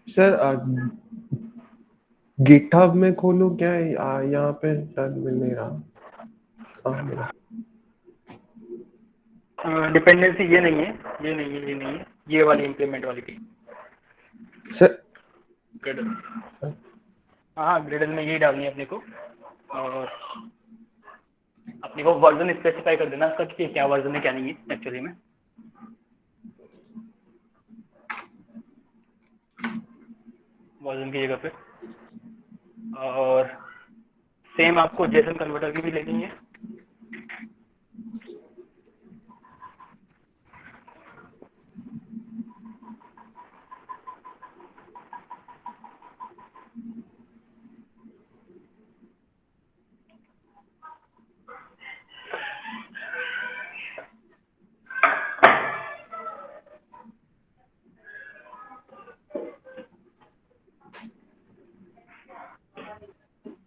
Sir GitHub में खोलूं क्या? यहाँ पे शायद मिल नहीं रहा। हाँ मिला। डिपेंडेंसी ये नहीं है, ये नहीं है, ये नहीं है, ये वाली इम्प्लीमेंट वाली थी सर ग्रेडल। हाँ हाँ, ग्रेडल में यही डालनी है अपने को। और अपने को वर्जन स्पेसिफाई कर देना उसका कि क्या वर्जन है क्या नहीं है एक्चुअली में। वर्जन की जगह पे। और सेम आपको जेसन कन्वर्टर की भी लेनी है।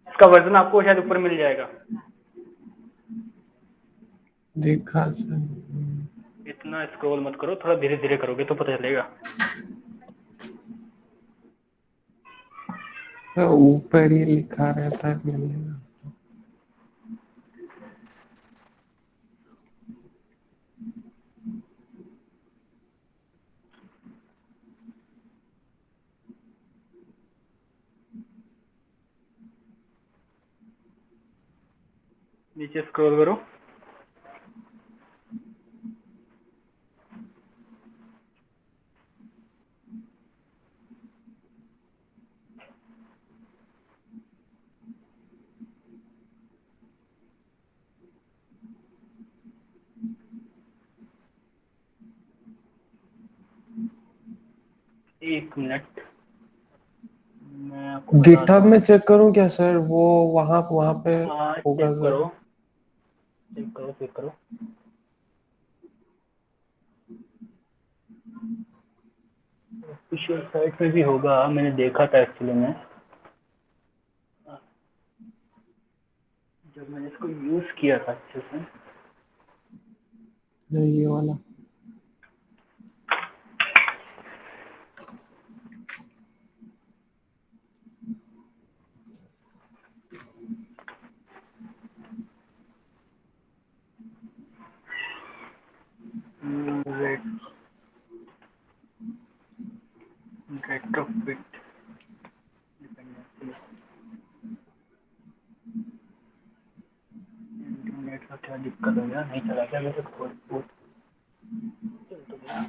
इसका वर्जन आपको शायद ऊपर मिल जाएगा। देखा सर। इतना स्क्रॉल मत करो, थोड़ा धीरे धीरे करोगे तो पता चलेगा। सर ऊपर ही लिखा रहता है मिलेगा। नीचे स्क्रॉल करो। एक मिनट, मैं आपको बताता गिटहब हूँ। में चेक करूं क्या सर? वो वहां वहां पे हाँ होगा चेक सर। करो, चेक करो, चेक करो। ऑफिशियल साइट पे भी होगा, मैंने देखा था एक्चुअली में जब मैंने इसको यूज किया था अच्छे से। नहीं ये वाला। रेट्रोफिट डिपेंडेंसी, इंटरनेट का क्या दिक्कत हो गया, नहीं चला क्या वैसे कोड? चल तो गया।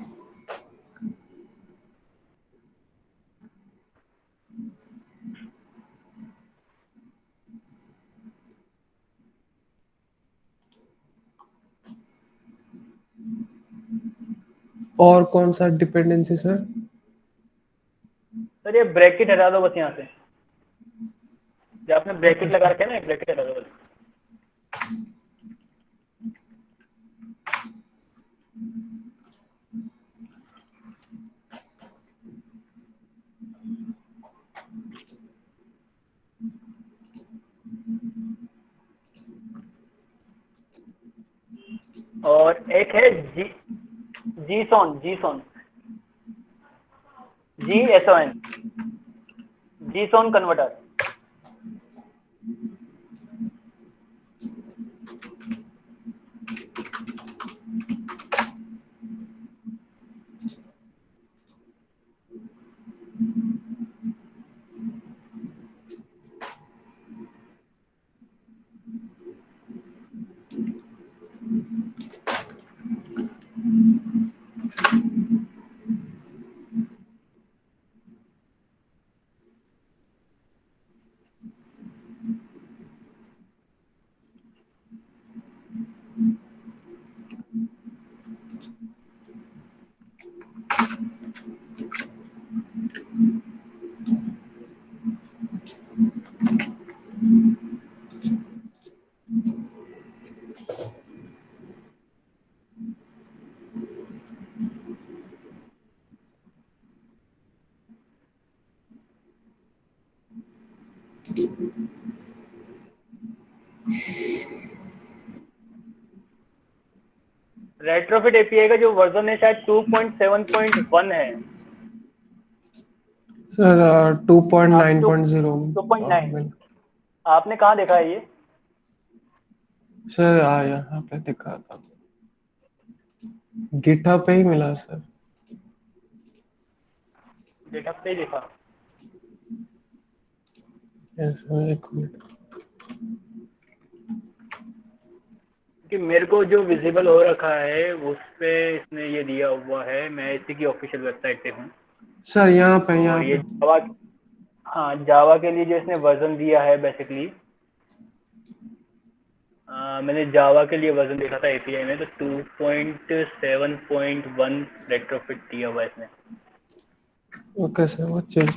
और कौन सा डिपेंडेंसी सर? सर ये ब्रैकेट हटा दो बस यहाँ से, जो आपने ओके ब्रैकेट लगा सर। रखे है ना, ब्रैकेट हटा दो बस। और एक है जी, जीसॉन, जीसॉन, GSON, जीसॉन कन्वर्टर। रेट्रोफिट एपीआई का जो वर्जन है शायद 2.7.1 है। सर आप 2.9.0 2.9 आपने कहाँ देखा है ये? सर यहाँ पे दिखा था, गिटहब पे ही मिला सर। डेटा पे देखा? यस, एक मिनट। कि मेरे को जो विजिबल हो रखा है उस पे इसने ये दिया हुआ है, मैं इसी की ऑफिशियल वेबसाइट पे हूँ। सर यहाँ और ये पे जावा, हाँ जावा के लिए जो इसने वर्जन दिया है बेसिकली, मैंने जावा के लिए वर्जन देखा था एपीआई में, तो 2.7.1 रेट्रोफिट दिया हुआ है इसने। ओके सर, वो चेंज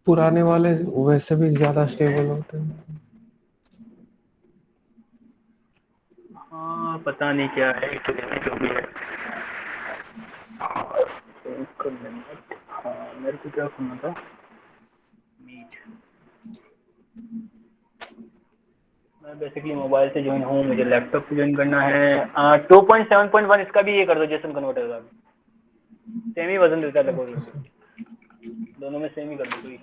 पुराने वाले वैसे भी ज्यादा स्टेबल होते हैं। हाँ पता नहीं क्या है, तो जो भी है। एक मिनट, हाँ मेरे को क्या करना था, मीट। मैं बेसिकली मोबाइल से ज्वाइन हूँ, मुझे लैपटॉप से ज्वाइन करना है। 2.7.1 इसका भी ये कर दो, जेसन कन्वर्टर का भी सेम ही वर्जन देता है लगभग ओके सर। लगभग, दोनों में सेम ही कर दो कोई।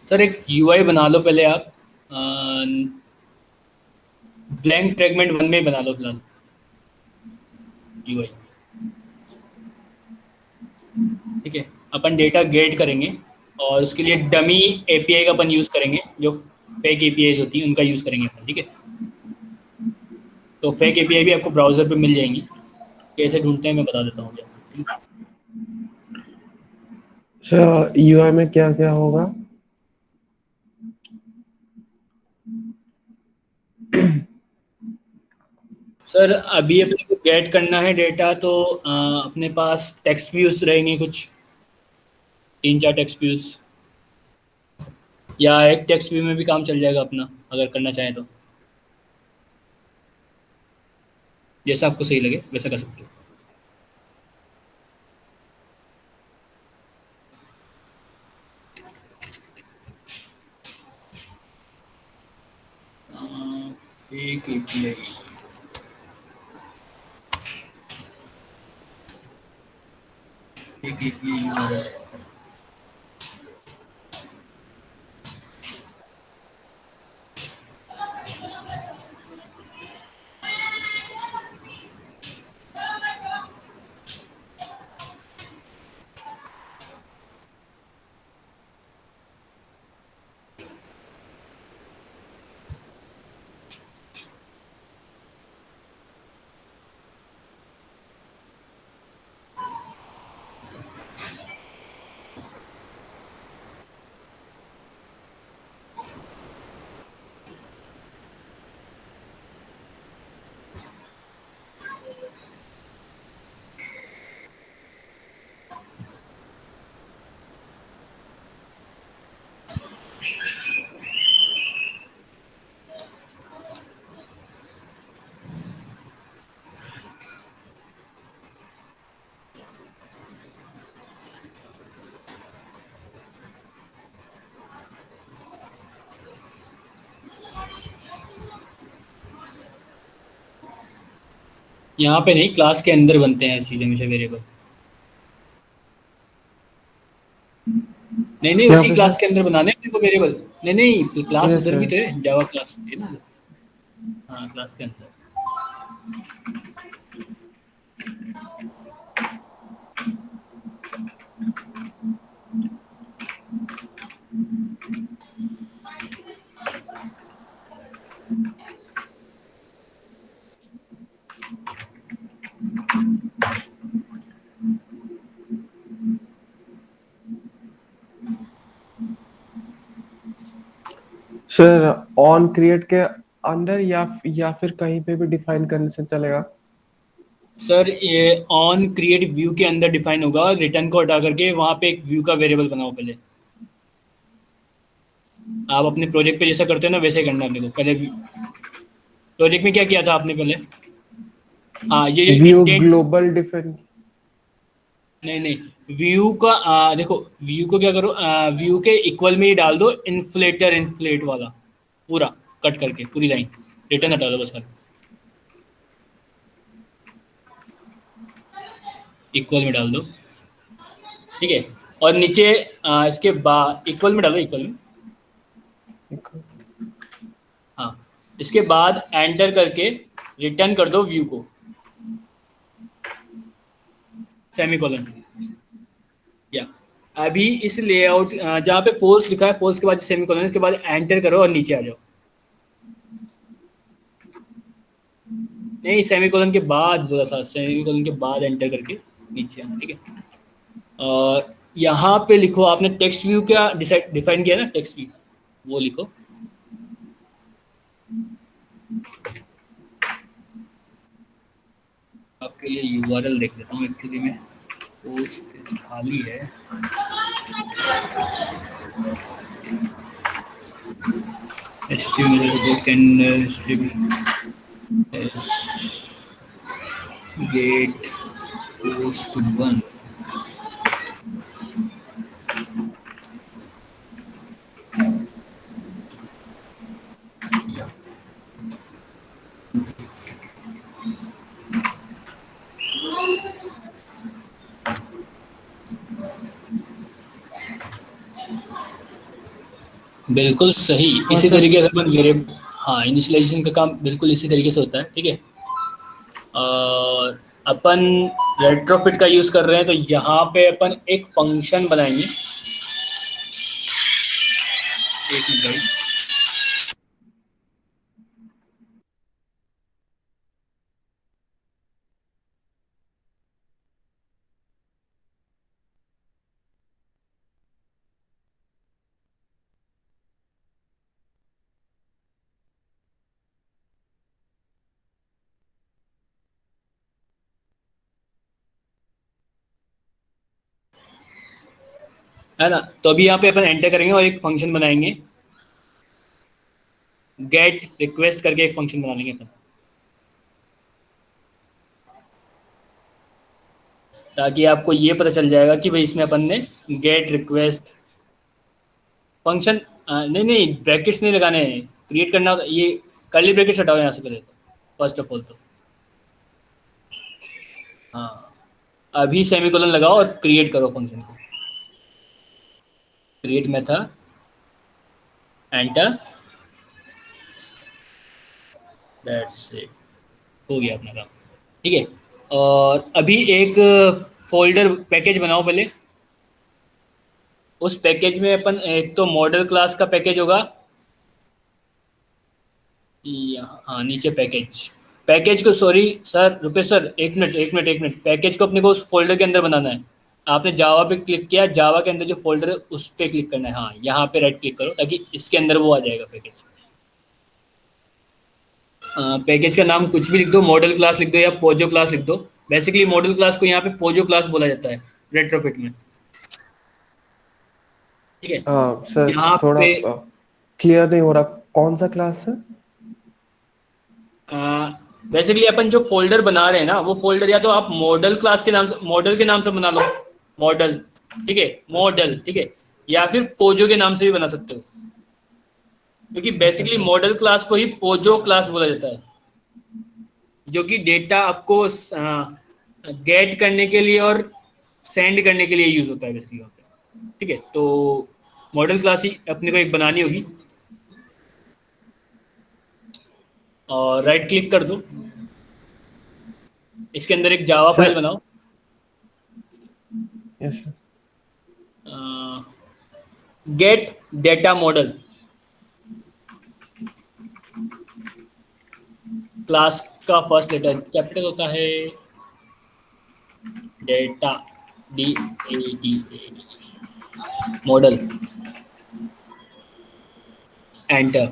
सर एक यूआई बना लो पहले आप, ब्लैंक फ्रेगमेंट 1 में ही बना लो फिलहाल यूआई। ठीक है, अपन डेटा गेट करेंगे और उसके लिए डमी एपीआई का अपन यूज़ करेंगे, जो फेक एपीआई होती हैं उनका यूज़ करेंगे अपन। ठीक है, तो फेक एपीआई भी आपको ब्राउज़र पे मिल जाएंगी, कैसे ढूंढते हैं मैं बता देता हूँ अभी आपको, ठीक है? सर यूआई में क्या क्या होगा? सर अभी अपने को गेट करना है डेटा, तो अपने पास टेक्स्ट व्यूज रहेंगे कुछ 3-4 टेक्स्ट व्यूज, या एक टेक्स्ट व्यू में भी काम चल जाएगा अपना अगर करना चाहें तो, जैसा आपको सही लगे वैसा कर सकते हो। एक एपीआई, एक एपीआई। यहाँ पे नहीं, क्लास के अंदर बनते हैं ऐसी चीज़ें हमेशा वेरिएबल। नहीं नहीं, यहाँ उसी पे क्लास सर। के अंदर बनाने हैं अपने को वेरिएबल। नहीं नहीं, तो क्लास यस उधर भी तो यस। है, जावा क्लास है ना। हाँ, क्लास के अंदर। सर ऑन क्रिएट के अंदर या फिर कहीं पे भी डिफाइन करने से चलेगा? सर ये ऑन क्रिएट व्यू के अंदर डिफाइन होगा, रिटर्न को हटा करके वहाँ पे एक व्यू का वेरिएबल बनाओ पहले। आप अपने प्रोजेक्ट पे जैसा करते हो ना वैसे ही करना अपने को पहले। प्रोजेक्ट में क्या किया था आपने पहले? हाँ ये व्यू इंटेंट। Global define. नहीं नहीं, व्यू का देखो, व्यू को क्या करो, व्यू के इक्वल में ही डाल दो इन्फ्लेटर, इन्फ्लेट वाला पूरा कट करके पूरी लाइन, रिटर्न हटा दो बस, इक्वल में डाल दो। ठीक है, और नीचे इसके बाद इक्वल में डालो, इक्वल में। हाँ, इसके बाद एंटर करके रिटर्न कर दो व्यू को, सेमीकोलन। या अभी इस लेआउट जहाँ पे फोल्स लिखा है, फोल्स के बाद सेमीकोलन, इसके बाद एंटर करो और नीचे आ जाओ। नहीं, सेमीकोलन के बाद बोला था, सेमीकोलन के बाद एंटर करके नीचे आना। ठीक है, और यहाँ पे लिखो, आपने टेक्स्ट व्यू क्या डिसाइड डिफाइन किया ना, टेक्स्ट व्यू वो लिखो। आपके लिए यूआरएल देख लेता हूँ, एक्चुअली में पोस्ट खाली है। HTML can get post 1. बिल्कुल सही, इसी तरीके से अपन वेरिएबल, हाँ इनिशियलाइजेशन का काम बिल्कुल इसी तरीके से होता है। ठीक है, और अपन रेट्रोफिट का यूज़ कर रहे हैं, तो यहाँ पे अपन एक फंक्शन बनाएंगे। एक मिनट, है ना? तो अभी यहाँ पे अपन एंटर करेंगे और एक फंक्शन बनाएंगे, गेट रिक्वेस्ट करके एक फंक्शन बना लेंगे अपन, ताकि आपको ये पता चल जाएगा कि भाई इसमें अपन ने गेट रिक्वेस्ट फंक्शन, नहीं नहीं ब्रैकेट्स नहीं लगाने हैं, क्रिएट करना होता है। ये कर्ली ब्रैकेट्स हटाओ यहाँ से पहले तो, फर्स्ट ऑफ ऑल तो। हाँ, अभी सेमीकोलन लगाओ और क्रिएट करो फंक्शन को, create method, enter, that's it, हो गया अपना काम। ठीक है, और अभी एक फोल्डर पैकेज बनाओ पहले। उस पैकेज में अपन एक तो मॉडल क्लास का पैकेज होगा, हाँ नीचे पैकेज, पैकेज को, सॉरी सर, रुपये सर, एक मिनट एक मिनट एक मिनट, पैकेज को अपने को उस फोल्डर के अंदर बनाना है। आपने जावा पे क्लिक किया, जावा के अंदर जो फोल्डर है उस पर क्लिक करना है। हाँ, यहाँ पे राइट क्लिक करो ताकि इसके अंदर वो आ जाएगा पैकेज। पैकेज का नाम कुछ भी लिख दो, मॉडल क्लास लिख दो या पोजो क्लास लिख दो। बेसिकली मॉडल क्लास को यहाँ पे पोजो क्लास बोला जाता है रेट्रोफिट में। ठीक है, हाँ सर, यहाँ थोड़ा पे क्लियर नहीं हो रहा, कौन सा क्लास है? बेसिकली अपन जो फोल्डर बना रहे हैं ना, वो फोल्डर या तो आप मॉडल क्लास के नाम से, मॉडल के नाम से बना लो, मॉडल। ठीक है, मॉडल, ठीक है, या फिर पोजो के नाम से भी बना सकते हो, क्योंकि बेसिकली मॉडल क्लास को ही पोजो क्लास बोला जाता है, जो कि डेटा आपको गेट करने के लिए और सेंड करने के लिए यूज होता है बेसिकली वहाँ पे। ठीक है, तो मॉडल क्लास ही अपने को एक बनानी होगी, और राइट क्लिक कर दो, इसके अंदर एक जावा फाइल सर बनाओ। Yes sir. Gate data model, class का फर्स्ट लेटर कैपिटल होता है, डेटा, DATA, मॉडल। एंटर।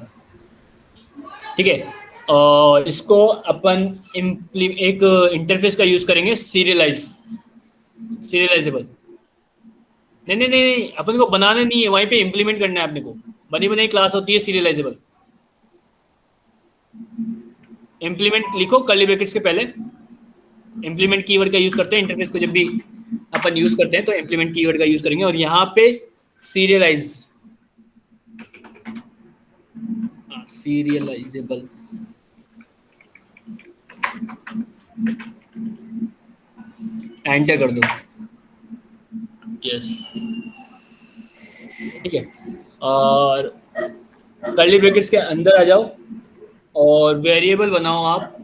ठीक है, और इसको अपन एक इंटरफेस का यूज करेंगे, सीरियलाइजेबल। नहीं नहीं नहीं नहीं, अपन को बनाना नहीं है, वहीं पे इम्प्लीमेंट करना है अपने को। बनी बनाई क्लास होती है सीरियलाइजेबल। इम्प्लीमेंट लिखो कर्ली ब्रैकेट्स के पहले। इम्प्लीमेंट कीवर्ड का यूज करते हैं इंटरफेस को, जब भी अपन यूज करते हैं तो इम्प्लीमेंट कीवर्ड का यूज करेंगे, और यहाँ पे सीरियलाइज, सीरियलाइजेबल। एंटर कर दो। यस, ठीक है, और कर्ली ब्रैकेट्स के अंदर आ जाओ और वेरिएबल बनाओ आप।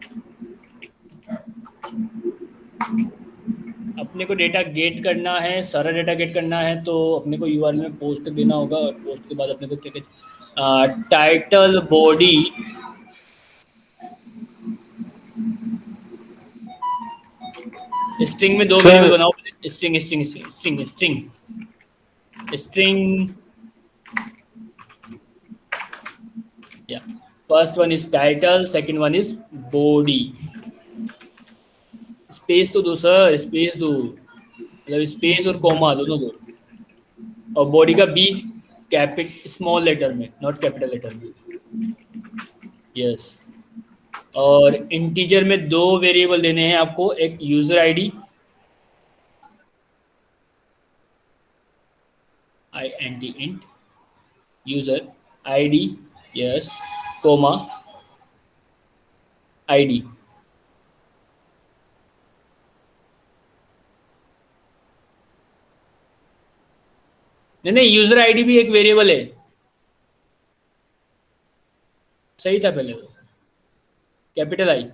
अपने को डेटा गेट करना है, सारा डेटा गेट करना है, तो अपने को यूआरएल में पोस्ट देना होगा, और पोस्ट के बाद अपने को क्या कहते, टाइटल, बॉडी, स्ट्रिंग में दो वेरिएबल सर बनाओ। String string string string string, या first one is title, second one is body. Space तो दो सर, स्पेस दो, मतलब स्पेस और कॉमा दोनों दो, और बॉडी का बी स्मॉल लेटर में, नॉट कैपिटल लेटर में। यस, और इंटीजर में दो वेरिएबल देने हैं आपको, एक user ID, int user ID, yes, comma ID. नहीं नहीं, यूजर आईडी भी एक वेरिएबल है, सही था पहले, capital I,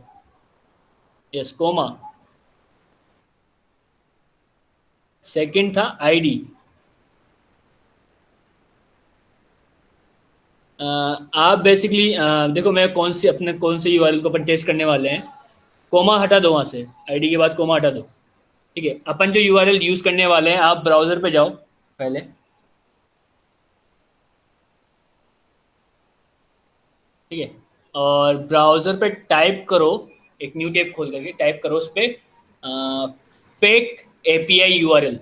yes, comma, second था आईडी। आप बेसिकली देखो, मैं कौन से यूआरएल को अपन टेस्ट करने वाले हैं। कोमा हटा दो, वहाँ से आईडी के बाद कोमा हटा दो। ठीक है, अपन जो यूआरएल यूज करने वाले हैं, आप ब्राउजर पे जाओ पहले। ठीक है, और ब्राउजर पे टाइप करो, एक न्यू टैब खोल करके टाइप करो उस पर फेक एपीआई यूआरएल।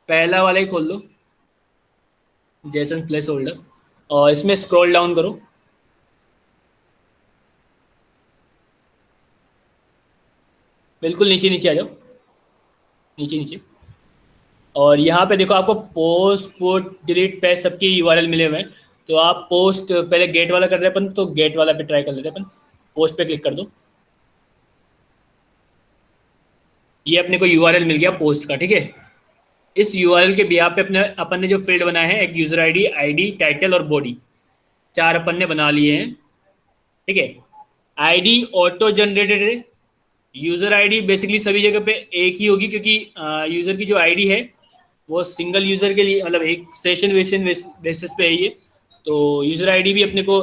पहला वाला ही खोल लो, जेसन प्लेस होल्डर, और इसमें स्क्रॉल डाउन करो। बिल्कुल नीचे नीचे आ जाओ, नीचे नीचे, और यहाँ पे देखो आपको पोस्ट, पुट, डिलीट, पेस्ट सबके यूआरएल मिले हुए हैं। तो आप पोस्ट पहले गेट वाला कर रहे हैं अपन, तो गेट वाला पे ट्राई कर लेते हैं अपन। पोस्ट पे क्लिक कर दो, ये अपने को यूआरएल मिल गया पोस्ट का। ठीक है, इस यूआरएल के बिहाफ पे अपन ने जो फील्ड बनाए हैं, एक यूजर आईडी, आईडी, टाइटल और बॉडी, चार अपन ने बना लिए हैं। ठीक है, आईडी ऑटो जनरेटेड है। यूजर आईडी बेसिकली सभी जगह पे एक ही होगी, क्योंकि यूजर की जो आईडी है वो सिंगल यूजर के लिए, मतलब एक सेशन वेशन बेसिस पे है ये। तो यूजर आईडी भी अपने को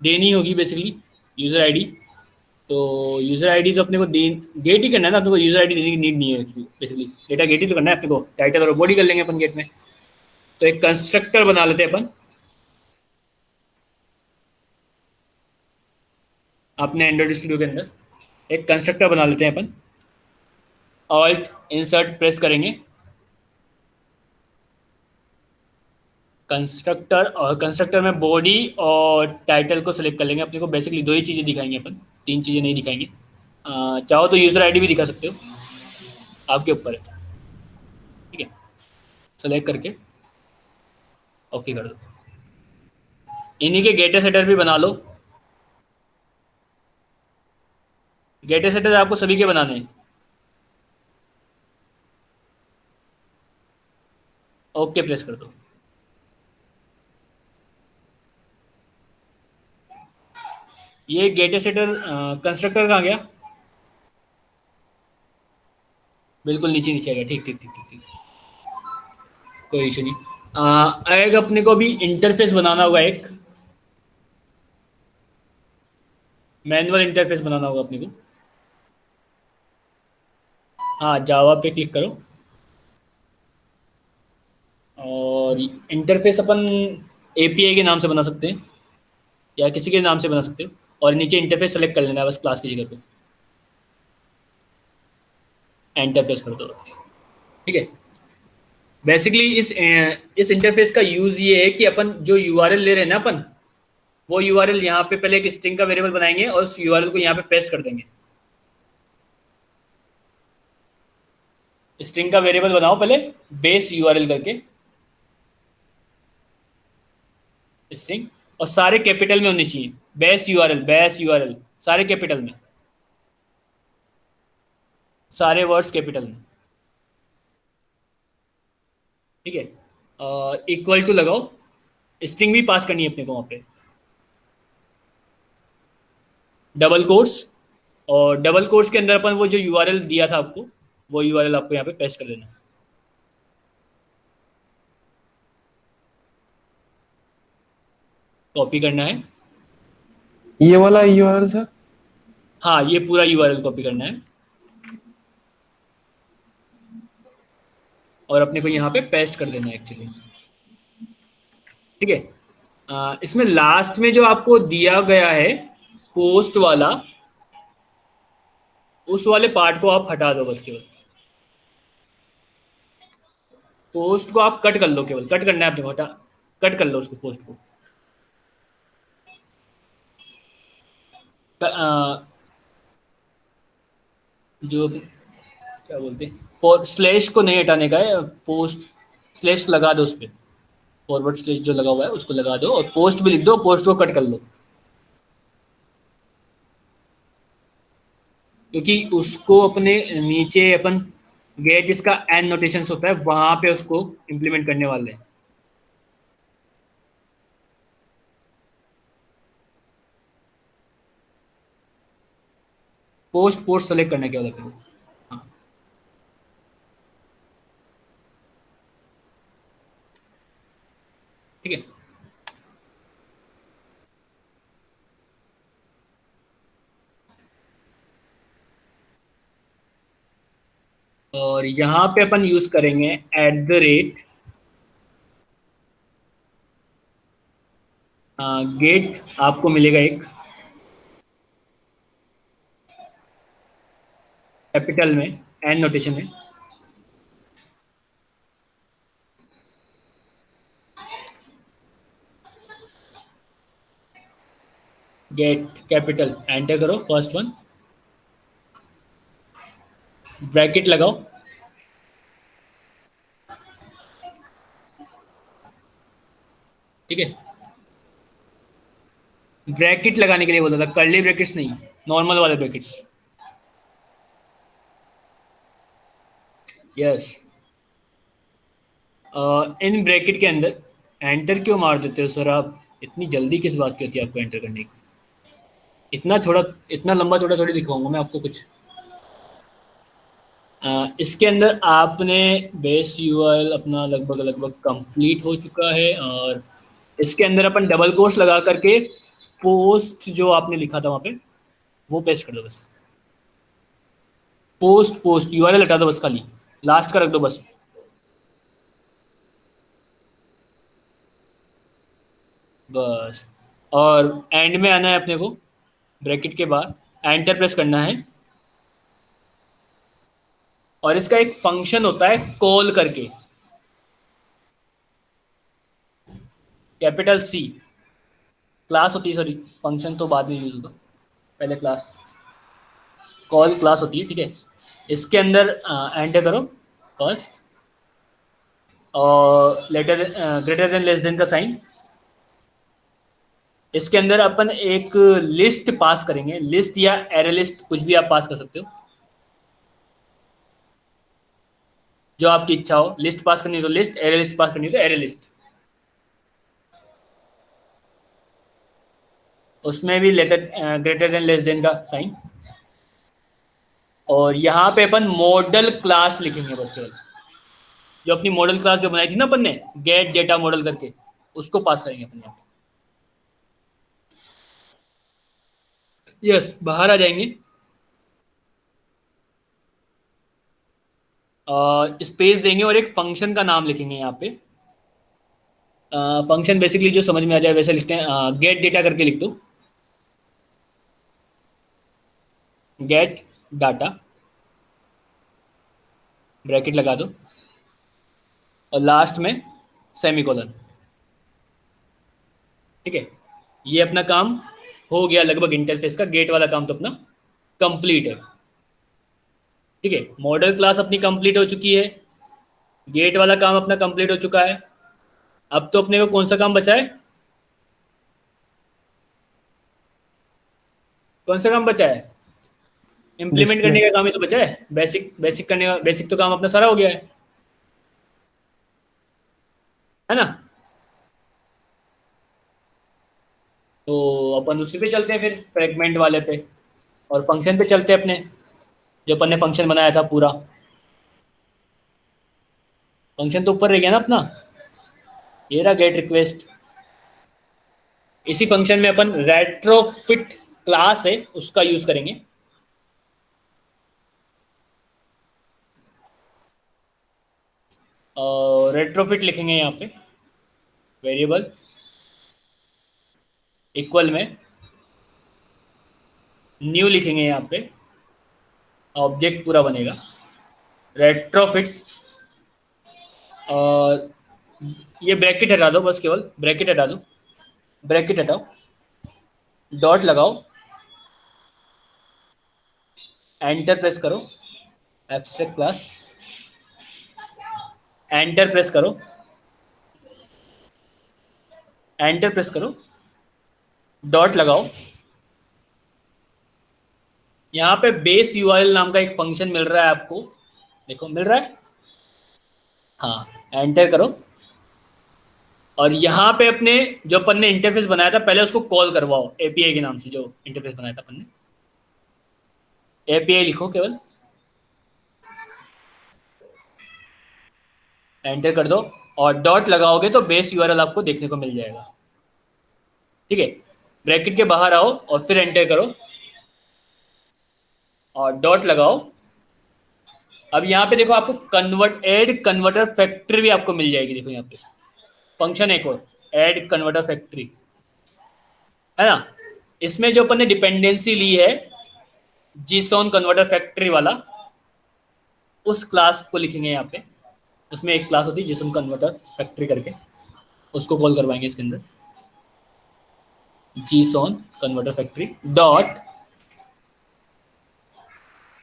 देनी होगी बेसिकली, यूजर आईडी। तो यूजर आईडी तो अपने को गेट ही करना है ना, अपने को यूजर आईडी देने की नीड नहीं है बेसिकली, डेटा गेट ही तो करना है अपने को। टाइटल और बॉडी कर लेंगे अपन गेट में। तो एक कंस्ट्रक्टर बना लेते हैं अपन अपने एंड्रॉइड स्टूडियो के अंदर। एक कंस्ट्रक्टर बना लेते हैं अपन, ऑल्ट इंसर्ट प्रेस करेंगे, कंस्ट्रक्टर, और कंस्ट्रक्टर में बॉडी और टाइटल को सेलेक्ट कर लेंगे। अपने को बेसिकली दो ही चीज़ें दिखाएंगे अपन, तीन चीज़ें नहीं दिखाएंगे। चाहो तो यूज़र आईडी भी दिखा सकते हो, आपके ऊपर है। ठीक है, सेलेक्ट करके ओके कर दो। इन्हीं के गेटर सेटर भी बना लो। गेटर सेटर आपको सभी के बनाने हैं। ओके प्रेस कर दो। ये गेटर सेटर कंस्ट्रक्टर कहाँ गया? बिल्कुल नीचे नीचे आ गया। ठीक ठीक ठीक ठीक ठीक, कोई इशू नहीं। आएगा अपने को भी इंटरफेस बनाना होगा, एक मैनुअल इंटरफेस बनाना होगा अपने को। हाँ, जावा पे क्लिक करो और इंटरफेस अपन एपीआई के नाम से बना सकते हैं या किसी के नाम से बना सकते हो, और नीचे इंटरफेस सेलेक्ट कर लेना है बस क्लास की जगह पे, एंटर प्रेस कर दो। ठीक है। बेसिकली इस इंटरफेस का यूज ये है कि अपन जो यूआरएल ले रहे हैं ना अपन, वो यूआरएल यहाँ पे पहले एक स्ट्रिंग का वेरिएबल बनाएंगे और उस यूआरएल को यहाँ पे पेस्ट कर देंगे। स्ट्रिंग का वेरिएबल बनाओ पहले, बेस यूआरएल करके स्ट्रिंग, और सारे कैपिटल में होने चाहिए। बेस यूआरएल सारे कैपिटल में, सारे वर्ड्स कैपिटल में। ठीक है। इक्वल टू लगाओ, स्ट्रिंग भी पास करनी है अपने को वहां पे, डबल कोट्स, और डबल कोट्स के अंदर अपन वो जो यूआरएल दिया था आपको, वो यूआरएल आपको यहाँ पे पेस्ट कर देना है। कॉपी करना है। ये वाला यूआरएल सर? हाँ, ये पूरा यूआरएल कॉपी करना है और अपने को यहाँ पे पेस्ट कर देना है एक्चुअली। ठीक है। इसमें लास्ट में जो आपको दिया गया है पोस्ट वाला, उस वाले पार्ट को आप हटा दो बस केवल। पोस्ट को आप कट कर लो, केवल कट करना है अपने को, हटा कट कर लो उसको, पोस्ट को। जो क्या बोलते हैं, स्लैश को नहीं हटाने का है, पोस्ट स्लैश लगा दो उस पर, फॉरवर्ड स्लैश जो लगा हुआ है उसको लगा दो, और पोस्ट भी लिख दो, पोस्ट को कट कर लो, क्योंकि उसको अपने नीचे अपन गेट जिसका एन नोटेशन होता है वहां पे उसको इम्प्लीमेंट करने वाले हैं। पोस्ट पोस्ट सेलेक्ट करना क्या होता है। हाँ, ठीक है। और यहाँ पे अपन यूज करेंगे @ गेट, आपको मिलेगा एक कैपिटल में एन नोटेशन में, गेट कैपिटल, एंटर करो फर्स्ट वन, ब्रैकेट लगाओ। ठीक है। ब्रैकेट लगाने के लिए बोला था, कर्ली ब्रैकेट्स नहीं, नॉर्मल वाले ब्रैकेट्स। यस। इन ब्रैकेट के अंदर एंटर क्यों मार देते हो सर आप, इतनी जल्दी किस बात की होती है आपको एंटर करने की। इतना छोटा, इतना लंबा छोटा थोड़ी दिखाऊंगा मैं आपको कुछ। इसके अंदर आपने बेस यूआरएल अपना लगभग लगभग कंप्लीट हो चुका है, और इसके अंदर अपन डबल कोट्स लगा करके पोस्ट जो आपने लिखा था वहां पे वो पेस्ट कर दो बस। पोस्ट पोस्ट यूआरएल हटा दो बस, खाली लास्ट का रख दो बस। बस। और एंड में आना है अपने को, ब्रैकेट के बाद एंटर प्रेस करना है, और इसका एक फंक्शन होता है कॉल करके, कैपिटल सी। क्लास होती है, सॉरी फंक्शन तो बाद में यूज होगा, पहले क्लास, कॉल क्लास होती है। ठीक है। इसके अंदर एंटर करो फर्स्ट, और letter greater than less than का साइन। इसके अंदर अपन एक लिस्ट पास करेंगे, लिस्ट या एरे लिस्ट, कुछ भी आप पास कर सकते हो, जो आपकी इच्छा हो। लिस्ट पास करनी है तो लिस्ट, एरे लिस्ट पास करनी है तो एरे लिस्ट। उसमें भी letter greater than less than का साइन, और यहाँ पे अपन मॉडल क्लास लिखेंगे बस केवल, जो अपनी मॉडल क्लास जो बनाई थी ना अपन ने, गेट डेटा मॉडल करके, उसको पास करेंगे अपन यहाँ पे। यस, बाहर आ जाएंगे। स्पेस देंगे और एक फंक्शन का नाम लिखेंगे यहाँ पे। फंक्शन बेसिकली जो समझ में आ जाए वैसे लिखते हैं, गेट डेटा करके लिख दो, गेट डाटा, ब्रैकेट लगा दो और लास्ट में सेमीकोलन। ठीक है, ये अपना काम हो गया लगभग इंटरफेस का। गेट वाला काम तो अपना कंप्लीट है। ठीक है, मॉडल क्लास अपनी कंप्लीट हो चुकी है, गेट वाला काम अपना कंप्लीट हो चुका है। अब तो अपने को कौन सा काम बचा है, कौन सा काम बचा है? Implement display. करने का काम ही तो बचा है। बेसिक बेसिक करने का, बेसिक तो काम अपना सारा हो गया है ना। तो अपन उसी पे चलते हैं फिर, फ्रेगमेंट वाले पे, और फंक्शन पे चलते हैं अपने, जो अपन ने फंक्शन बनाया था पूरा। फंक्शन तो ऊपर रह गया ना अपना, ये रहा गेट रिक्वेस्ट। इसी फंक्शन में अपन रेट्रोफिट क्लास है उसका यूज करेंगे। और रेट्रोफिट लिखेंगे यहाँ पे, वेरिएबल इक्वल में न्यू लिखेंगे यहाँ पे, ऑब्जेक्ट पूरा बनेगा रेट्रोफिट। और ये ब्रैकेट हटा दो, बस केवल ब्रैकेट हटा दो, ब्रैकेट हटाओ, डॉट लगाओ, एंटर प्रेस करो, एब्स्ट्रैक्ट क्लास, एंटर प्रेस करो, एंटर प्रेस करो, डॉट लगाओ। यहाँ पे बेस यूआरएल नाम का एक फंक्शन मिल रहा है आपको, देखो मिल रहा है, हाँ, एंटर करो। और यहाँ पे अपने जो अपन ने इंटरफेस बनाया था पहले उसको कॉल करवाओ एपीआई के नाम से, जो इंटरफेस बनाया था अपन ने, एपीआई लिखो केवल, एंटर कर दो और डॉट लगाओगे तो बेस यूआरएल आपको देखने को मिल जाएगा। ठीक है, ब्रैकेट के बाहर आओ और फिर एंटर करो और डॉट लगाओ। अब यहाँ पे देखो आपको ऐड कन्वर्टर फैक्ट्री भी आपको मिल जाएगी, देखो यहाँ पे फंक्शन एक और, ऐड कन्वर्टर फैक्ट्री, है ना। इसमें जो अपन ने डिपेंडेंसी ली है जीसोन कन्वर्टर फैक्ट्री वाला, उस क्लास को लिखेंगे यहाँ पे। उसमें एक क्लास होती है जीसोन कन्वर्टर फैक्ट्री करके, उसको कॉल करवाएंगे इसके अंदर, जीसोन कन्वर्टर फैक्ट्री डॉट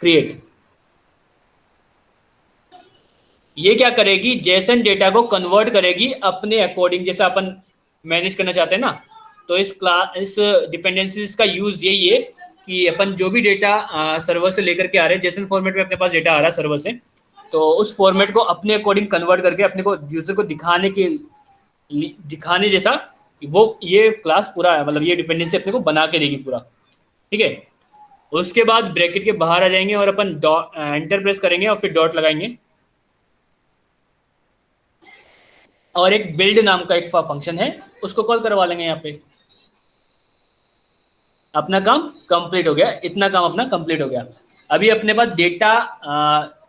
क्रिएट। ये क्या करेगी, जेसन डेटा को कन्वर्ट करेगी अपने अकॉर्डिंग, जैसा अपन मैनेज करना चाहते हैं ना। तो इस डिपेंडेंसीज का यूज यही है कि अपन जो भी डेटा सर्वर से लेकर के आ रहे हैं, जेसन फॉर्मेट में अपने पास डेटा आ रहा है सर्वर से, तो उस फॉर्मेट को अपने अकॉर्डिंग कन्वर्ट करके अपने को यूजर को दिखाने जैसा वो ये क्लास पूरा है, मतलब ये डिपेंडेंसी अपने को बना के देगी पूरा। ठीक है, उसके बाद ब्रैकेट के बाहर आ जाएंगे और अपन एंटर प्रेस करेंगे और फिर डॉट लगाएंगे। और एक बिल्ड नाम का एक फंक्शन है, उसको कॉल करवा लेंगे यहाँ पे। अपना काम कंप्लीट हो गया, इतना काम अपना कंप्लीट हो गया। अभी अपने पास डेटा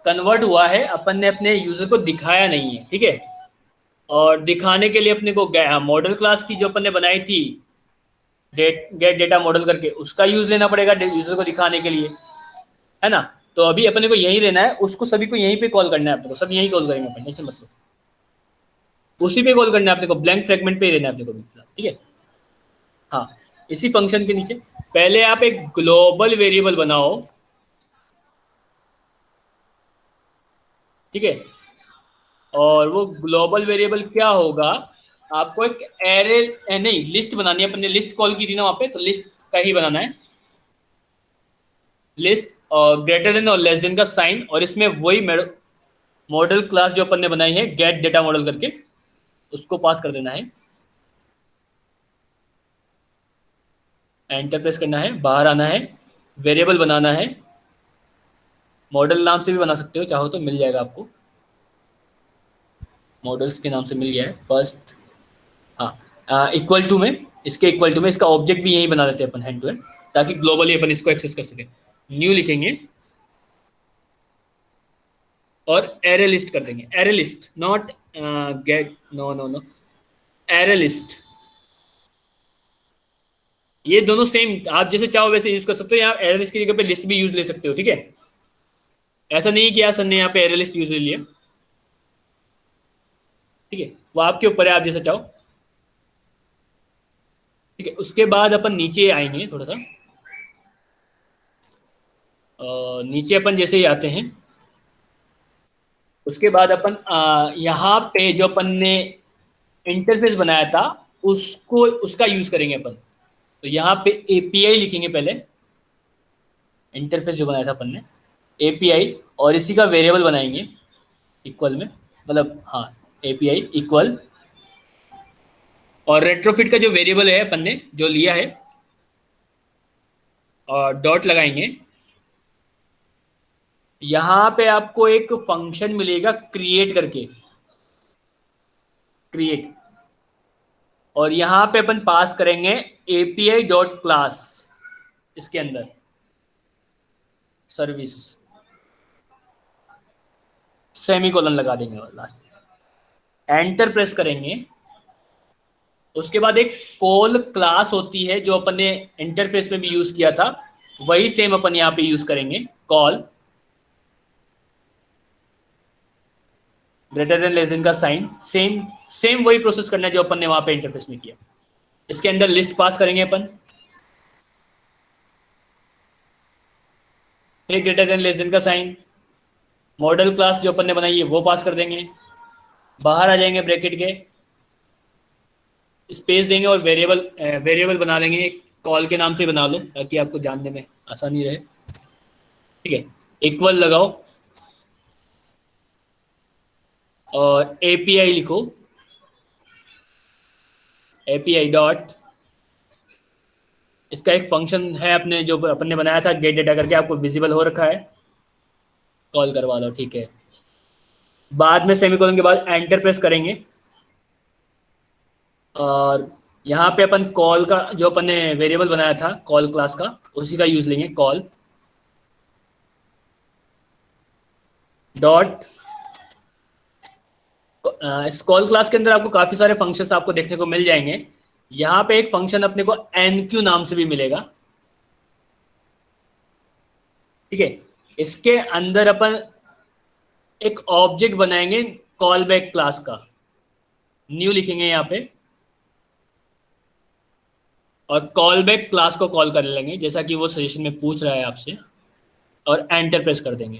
कन्वर्ट हुआ है, अपन ने अपने यूजर को दिखाया नहीं है। ठीक है, और दिखाने के लिए अपने को मॉडल क्लास की जो अपन ने बनाई थी गेट डेटा मॉडल करके, उसका यूज लेना पड़ेगा यूजर को दिखाने के लिए, है ना। तो अभी अपने को यही लेना है, उसको सभी को यहीं पे कॉल करना है अपने को, सब यहीं कॉल करेंगे अपन, टेंशन मत लो, उसी पे कॉल करना है अपने को, ब्लैंक फ्रेगमेंट पे ही रहना है अपने को। ठीक है, हाँ, इसी फंक्शन के नीचे पहले आप एक ग्लोबल वेरिएबल बनाओ। ठीक है, और वो ग्लोबल वेरिएबल क्या होगा, आपको एक एरे नहीं लिस्ट बनानी है। अपने लिस्ट कॉल की थी ना वहां पे, तो लिस्ट का ही बनाना है, लिस्ट और ग्रेटर देन और लेस देन का साइन, और इसमें वही मॉडल क्लास जो अपन ने बनाई है गेट डेटा मॉडल करके, उसको पास कर देना है। एंटर प्रेस करना है, बाहर आना है, वेरिएबल बनाना है, मॉडल नाम से भी बना सकते हो चाहो तो, मिल जाएगा आपको, मॉडल्स के नाम से मिल गया है फर्स्ट। हाँ, इक्वल टू में, इसके इक्वल टू में इसका ऑब्जेक्ट भी यही बना देते हैं अपन हैंड टू हैंड, ताकि ग्लोबली अपन इसको एक्सेस कर सके। न्यू लिखेंगे, और एरे लिस्ट कर देंगे, array list, not get, no no no, array list. ये दोनों सेम, आप जैसे चाहो वैसे यूज कर सकते हो। यहाँ एरे लिस्ट की जगह पे लिस्ट भी यूज ले सकते हो, ठीक है। ऐसा नहीं किया सर ने यहाँ पे एरे लिस्ट यूज ले लिया, ठीक है, वो आपके ऊपर है, आप जैसा चाहो, ठीक है। उसके बाद अपन नीचे आएंगे थोड़ा सा, नीचे अपन जैसे ही आते हैं, उसके बाद अपन यहाँ पे जो अपन ने इंटरफेस बनाया था उसको, उसका यूज करेंगे अपन। तो यहाँ पे एपीआई लिखेंगे पहले, इंटरफेस जो बनाया था अपन ने, एपीआई, और इसी का वेरिएबल बनाएंगे इक्वल में, मतलब हाँ, एपीआई इक्वल, और रेट्रोफिट का जो वेरिएबल है अपन ने जो लिया है, और डॉट लगाएंगे। यहाँ पे आपको एक फंक्शन मिलेगा क्रिएट करके, क्रिएट, और यहाँ पे अपन पास करेंगे एपीआई डॉट क्लास, इसके अंदर सर्विस, सेमीकोलन लगा देंगे और लास्ट में एंटर प्रेस करेंगे। उसके बाद एक कॉल क्लास होती है जो अपन ने इंटरफेस में भी यूज किया था, वही सेम अपन यहाँ पे यूज करेंगे, call greater than less than का साइन, सेम सेम वही प्रोसेस करना है जो अपन ने वहां पे इंटरफेस में किया। इसके अंदर लिस्ट पास करेंगे अपन, फिर ग्रेटर देन लेस देन का साइन, मॉडल क्लास जो अपन ने बनाई है वो पास कर देंगे, बाहर आ जाएंगे ब्रैकेट के, स्पेस देंगे और वेरिएबल वेरिएबल बना लेंगे, कॉल के नाम से बना लो ताकि आपको जानने में आसानी रहे, ठीक है। इक्वल लगाओ और एपीआई लिखो, एपीआई डॉट, इसका एक फंक्शन है अपने जो अपन ने बनाया था गेट डेटा करके, आपको विजिबल हो रखा है, कॉल करवा लो, ठीक है। बाद में सेमीकोलन के बाद एंटर प्रेस करेंगे, और यहाँ पे अपन कॉल का जो अपन ने वेरिएबल बनाया था कॉल क्लास का, उसी का यूज लेंगे, कॉल डॉट, इस कॉल क्लास के अंदर आपको काफी सारे फंक्शंस आपको देखने को मिल जाएंगे। यहाँ पे एक फंक्शन अपने को एनक्यू नाम से भी मिलेगा, ठीक है। इसके अंदर अपन एक ऑब्जेक्ट बनाएंगे कॉल बैक क्लास का, न्यू लिखेंगे यहाँ पे, और कॉल बैक क्लास को कॉल कर लेंगे जैसा कि वो सजेशन में पूछ रहा है आपसे, और एंटर प्रेस कर देंगे।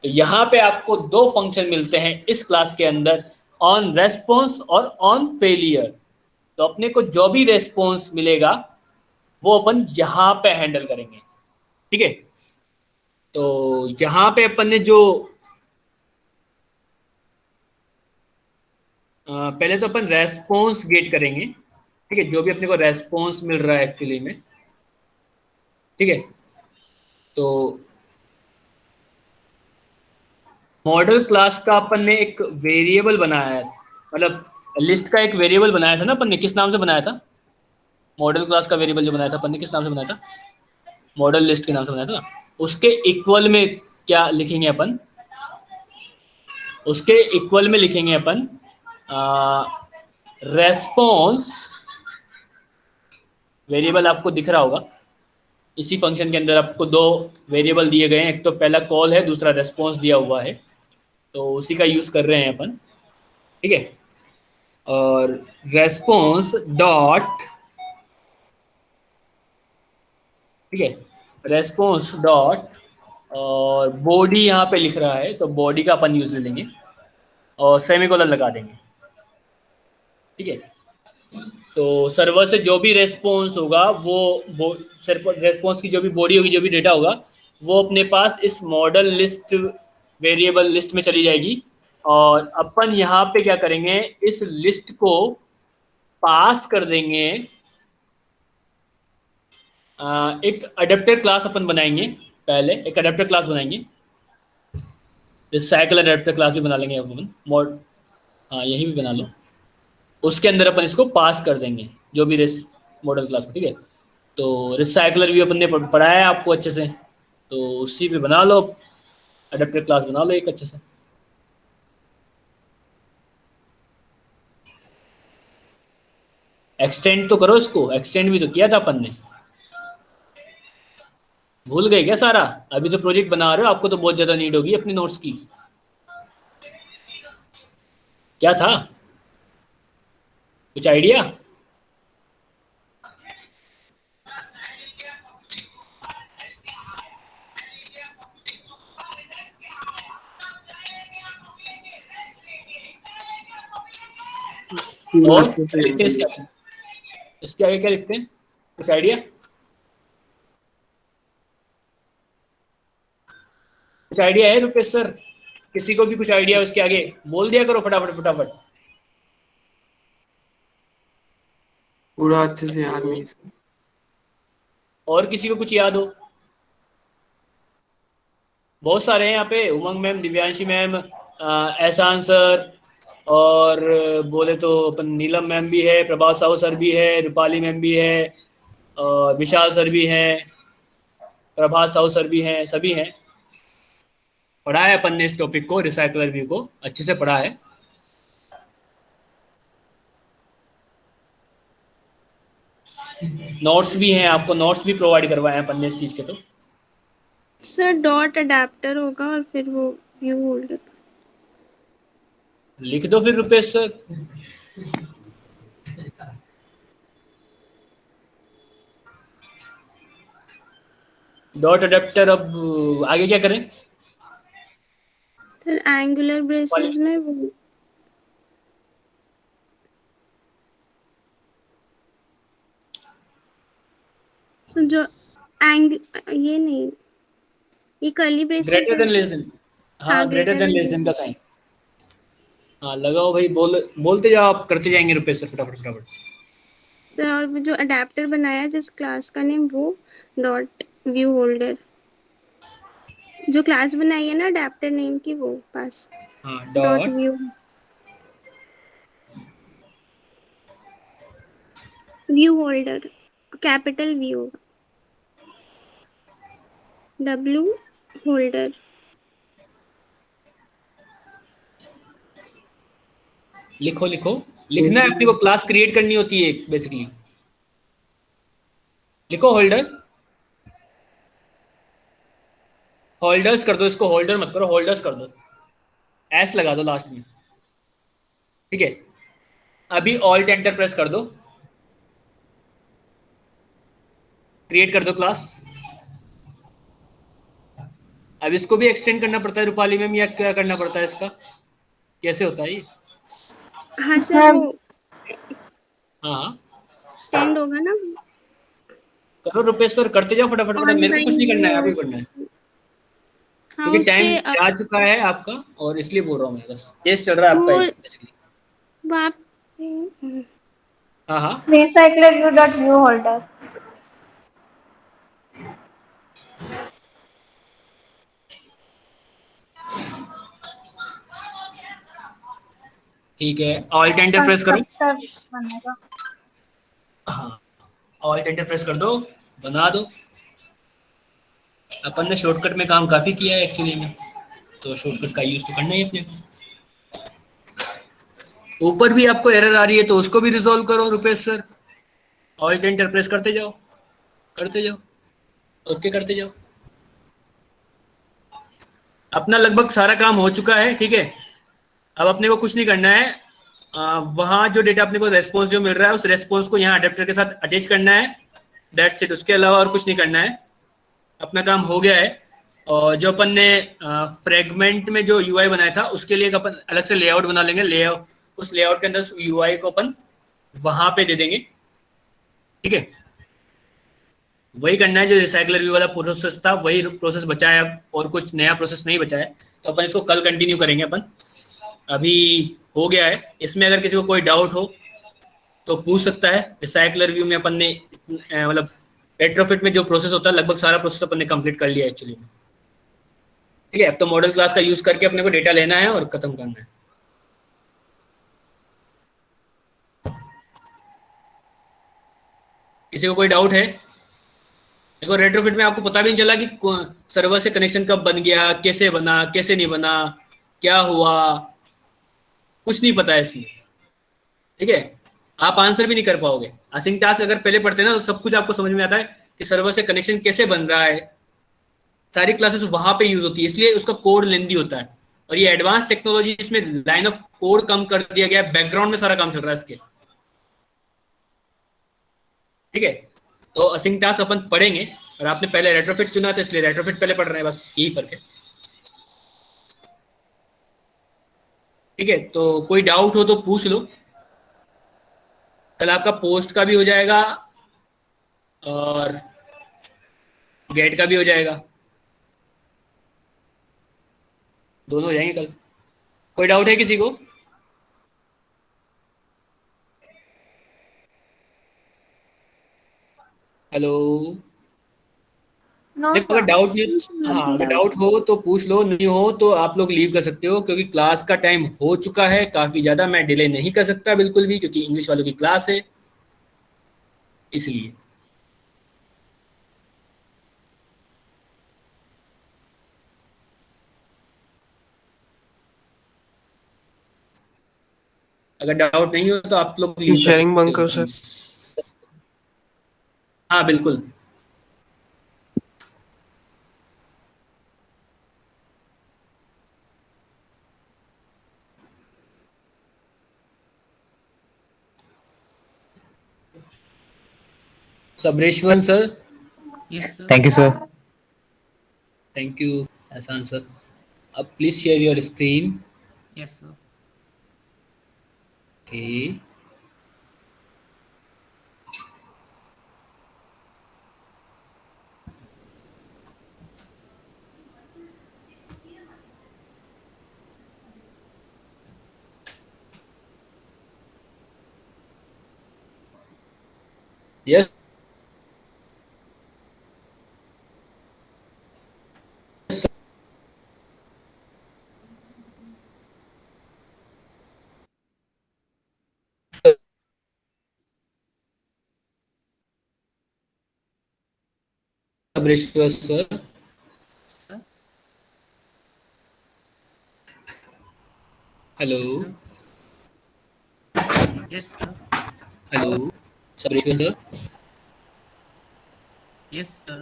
तो यहाँ पे आपको दो फंक्शन मिलते हैं इस क्लास के अंदर, ऑन रेस्पॉन्स और ऑन फेलियर। तो अपने को जो भी रेस्पॉन्स मिलेगा वो अपन यहाँ पे हैंडल करेंगे, ठीक है। तो यहाँ पे अपन ने जो पहले तो अपन रेस्पॉन्स गेट करेंगे, ठीक है, जो भी अपने को रेस्पॉन्स मिल रहा है एक्चुअली में, ठीक है। तो मॉडल क्लास का अपन ने एक वेरिएबल बनाया है, मतलब लिस्ट का एक वेरिएबल बनाया था ना अपन ने, किस नाम से बनाया था, मॉडल क्लास का वेरिएबल जो बनाया था अपन ने किस नाम से बनाया था, मॉडल लिस्ट के नाम से बनाया था ना। उसके इक्वल में क्या लिखेंगे अपन, उसके इक्वल में लिखेंगे अपन रेस्पॉन्स, वेरिएबल आपको दिख रहा होगा, इसी फंक्शन के अंदर आपको दो वेरिएबल दिए गए हैं, एक तो पहला कॉल है, दूसरा रेस्पॉन्स दिया हुआ है, तो उसी का यूज कर रहे हैं अपन, ठीक है। और रेस्पॉन्स डॉट, ठीक है, रेस्पॉन्स डॉट, और बॉडी यहाँ पे लिख रहा है तो बॉडी का अपन यूज ले लेंगे और सेमीकोलन लगा देंगे, ठीक है। तो सर्वर से जो भी रेस्पॉन्स होगा वो रेस्पॉन्स की जो भी बॉडी होगी, जो भी डेटा होगा, वो अपने पास इस मॉडल लिस्ट वेरिएबल लिस्ट में चली जाएगी, और अपन यहाँ पे क्या करेंगे, इस लिस्ट को पास कर देंगे, एक अडेप्टर क्लास अपन बनाएंगे, पहले एक अडेप्टर क्लास बनाएंगे, साइकिल अडेप्टर क्लास भी बना लेंगे अपन, मॉड, हाँ यही भी बना लो, उसके अंदर अपन इसको पास कर देंगे जो भी रेस मॉडल क्लास, ठीक है। तो रिसाइकलर भी अपन ने पढ़ाया है आपको अच्छे से, तो उसी पे बना लो, अडेप्टर क्लास बना लो एक अच्छे से, एक्सटेंड तो करो इसको, एक्सटेंड भी तो किया था अपन ने। भूल गए क्या सारा? अभी तो प्रोजेक्ट बना रहे हो, आपको तो बहुत ज्यादा नीड होगी अपने नोट्स की। क्या था, कुछ आइडिया? पूरा और अच्छे क्या से लिखते याद हैं है। इसके आगे? इसके आगे क्या लिखते हैं, कुछ आइडिया? कुछ आइडिया है रुपेश सर? किसी को भी कुछ आइडिया उसके आगे बोल दिया करो फटाफट फटाफट। पूरा अच्छे से याद नहीं है। और किसी को कुछ याद हो? बहुत सारे हैं यहाँ पे, उमंग मैम, दिव्यांशी मैम, एहसान सर, और बोले तो अपन नीलम मैम भी है, प्रभात साहू सर भी है, रूपाली मैम भी है, और विशाल सर भी हैं, प्रभात साहू सर भी हैं, सभी हैं। पढ़ा है अपन ने इस टॉपिक को, रिसाइकलर व्यू को अच्छे से पढ़ा है। नोट्स भी हैं, आपको नोट्स भी प्रोवाइड करवाए हैं अपन ने इस चीज़ के। तो सर डॉट अडेप्टर होगा और फिर वो व्यू होल्डर। लिख दो फिर रुपेश सर। डॉट अडेप्टर, अब आगे क्या करें? फिर एंगुलर ब्रेसेस में वो सर जो ये नहीं, ये कर्ली ब्रेसेस ग्रेटर है। देन लेस देन, हाँ हाँ greater greater than less than का साइन। हाँ लगाओ भाई, बोलते जाओ, आप करते जाएंगे रुपेश सर फटाफट फटाफट। सर और वो जो अडेप्टर बनाया जिस क्लास का नेम, वो डॉट व्यू होल्डर, जो क्लास बनाई है ना अडेप्टर नेम की, वो पास हाँ dot dot view view holder, capital view W holder. लिखो लिखो, लिखना है अपनी को, क्लास क्रिएट करनी होती है बेसिकली। लिखो होल्डर, होल्डर्स कर दो इसको, होल्डर मत करो, होल्डर्स कर दो, एस लगा दो लास्ट में। ठीक है, अभी ऑल्ट एंटर प्रेस कर दो, क्रिएट कर दो क्लास। अब इसको भी एक्सटेंड करना पड़ता है रूपाली में, या क्या करना पड़ता है इसका, कैसे होता है ये? हाँ सर वो हाँ हाँ, स्टैंड होगा ना करो रुपेश सर, करते जाओ फटाफट फटाफट, ऑन मेरे को कुछ लाइन नहीं करना है, व्यू। अभी करना है। हाँ क्योंकि उस पे टाइम जा चुका है आपका, और इसलिए बोल रहा हूँ मैं, बस टेस्ट चल रहा है आपका वो एक बेसिकली। आप हाँ हाँ, Recycler view dot view holder. ठीक है, ऑल्ट एंटर प्रेस करो। कंस्ट्रक्टर बनेगा. हाँ, ऑल्ट एंटर प्रेस कर दो, बना दो। अपन ने शॉर्टकट में काम काफ़ी किया है एक्चुअली में, तो शॉर्टकट का यूज़ तो करना ही है अपने को। ऊपर भी आपको एरर आ रही है तो उसको भी रिजॉल्व करो Rupesh sir, alt enter press करते जाओ, करते जाओ, ओके करते जाओ। अपना लगभग सारा काम हो चुका है, ठीक है। अब अपने को कुछ नहीं करना है, वहाँ जो डेटा अपने को रेस्पॉन्स जो मिल रहा है, उस रेस्पॉन्स को यहाँ अडेप्टर के साथ अटैच करना है, दैट्स इट। उसके अलावा और कुछ नहीं करना है, अपना काम हो गया है। और जो अपन ने फ्रेगमेंट में जो यूआई बनाया था, उसके लिए एक अपन अलग से लेआउट बना लेंगे, लेआउट, उस लेआउट के अंदर यूआई को अपन वहाँ पे दे देंगे, ठीक है। वही करना है जो रिसाइकलर व्यू वाला प्रोसेस था, वही प्रोसेस बचा है अब, और कुछ नया प्रोसेस नहीं बचा है, तो अपन इसको कल कंटिन्यू करेंगे अपन। अभी हो गया है, इसमें अगर किसी को कोई डाउट हो तो पूछ सकता है। रिसाइकलर व्यू में अपन ने मतलब रेट्रोफिट में जो प्रोसेस होता है, लगभग सारा प्रोसेस अपन ने कंप्लीट कर लिया एक्चुअली में, ठीक है। अब तो मॉडल क्लास का यूज करके अपने को डेटा लेना है और खत्म करना है। किसी को कोई डाउट है? देखो रेट्रोफिट में आपको पता भी नहीं चला कि सर्वर से कनेक्शन कब बन गया, कैसे बना, कैसे नहीं बना, क्या हुआ, कुछ नहीं पता है इसमें, ठीक है। आप आंसर भी नहीं कर पाओगे। असिंक टास्क अगर पहले पढ़ते हैं ना तो सब कुछ आपको समझ में आता है कि सर्वर से कनेक्शन कैसे बन रहा है, सारी क्लासेस वहां पे यूज होती है, इसलिए उसका कोड लेंदी होता है। और ये एडवांस टेक्नोलॉजी, इसमें लाइन ऑफ कोड कम कर दिया गया है, बैकग्राउंड में सारा काम चल रहा है इसके। ठीक है, तो असिंक टास्क अपन पढ़ेंगे, और आपने पहले रेट्रोफिट चुना था इसलिए रेट्रोफिट पहले पढ़ रहे हैं, बस यही फर्क है। ठीक है, तो कोई डाउट हो तो पूछ लो। कल आपका पोस्ट का भी हो जाएगा और गेट का भी हो जाएगा, दोनों हो जाएंगे कल। कोई डाउट है किसी को? हेलो? No, देखो, अगर sir. डाउट नहीं, हाँ अगर डाउट हो तो पूछ लो, नहीं हो तो आप लोग लीव कर सकते हो, क्योंकि क्लास का टाइम हो चुका है काफी ज्यादा। मैं डिले नहीं कर सकता बिल्कुल भी, क्योंकि इंग्लिश वालों की क्लास है, इसलिए। अगर डाउट नहीं हो तो आप लोग लीव कर शेयरिंग सकते बंद हो करो सर। प्लीज। हाँ बिल्कुल। Sabreshwar sir. Yes, sir. Thank you, sir. Thank you Ehsan sir. अब please share your screen. Yes, sir. Okay, yes Sabreshwar sir. Sir. Hello? Yes, sir. Yes, sir. Hello Sabreshwar sir? Yes, sir.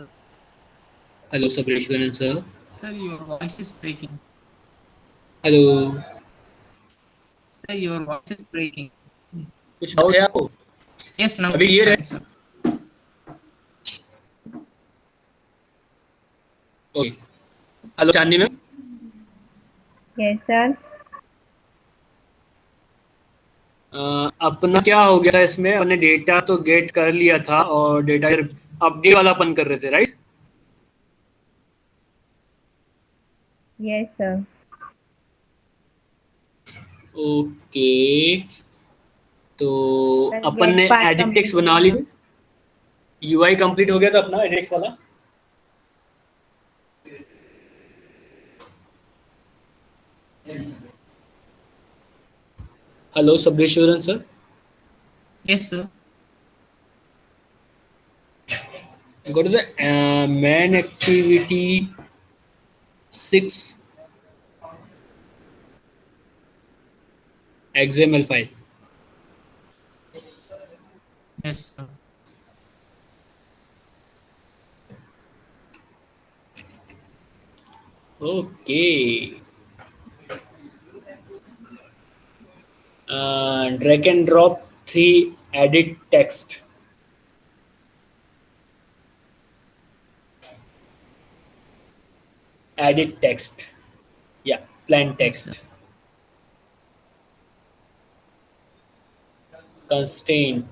Hello Sabreshwar sir? Sir, your voice is breaking. Hello? Sir, your voice is breaking. कुछ doubt है आपको? Yes, now अभी clear है? fine, sir. Okay. Hello Chandni ma'am? Yes, sir. अपना क्या हो गया था इसमें, अपने डेटा तो गेट कर लिया था और डेटा अपडेट वाला अपन कर रहे थे, राइट? Yes, sir. ओके, तो Sir, अपन get ने part एडिट टेक्स्ट complete. बना ली थी, यूआई कंप्लीट हो गया था अपना एडिट टेक्स्ट वाला। Hello Sabreshwaran sir? Yes, sir. go to the main activity 6 XML file. Yes, sir. Okay, drag and drop 3 edit text. Edit text, yeah, plain Yes, sir. text. Constraint,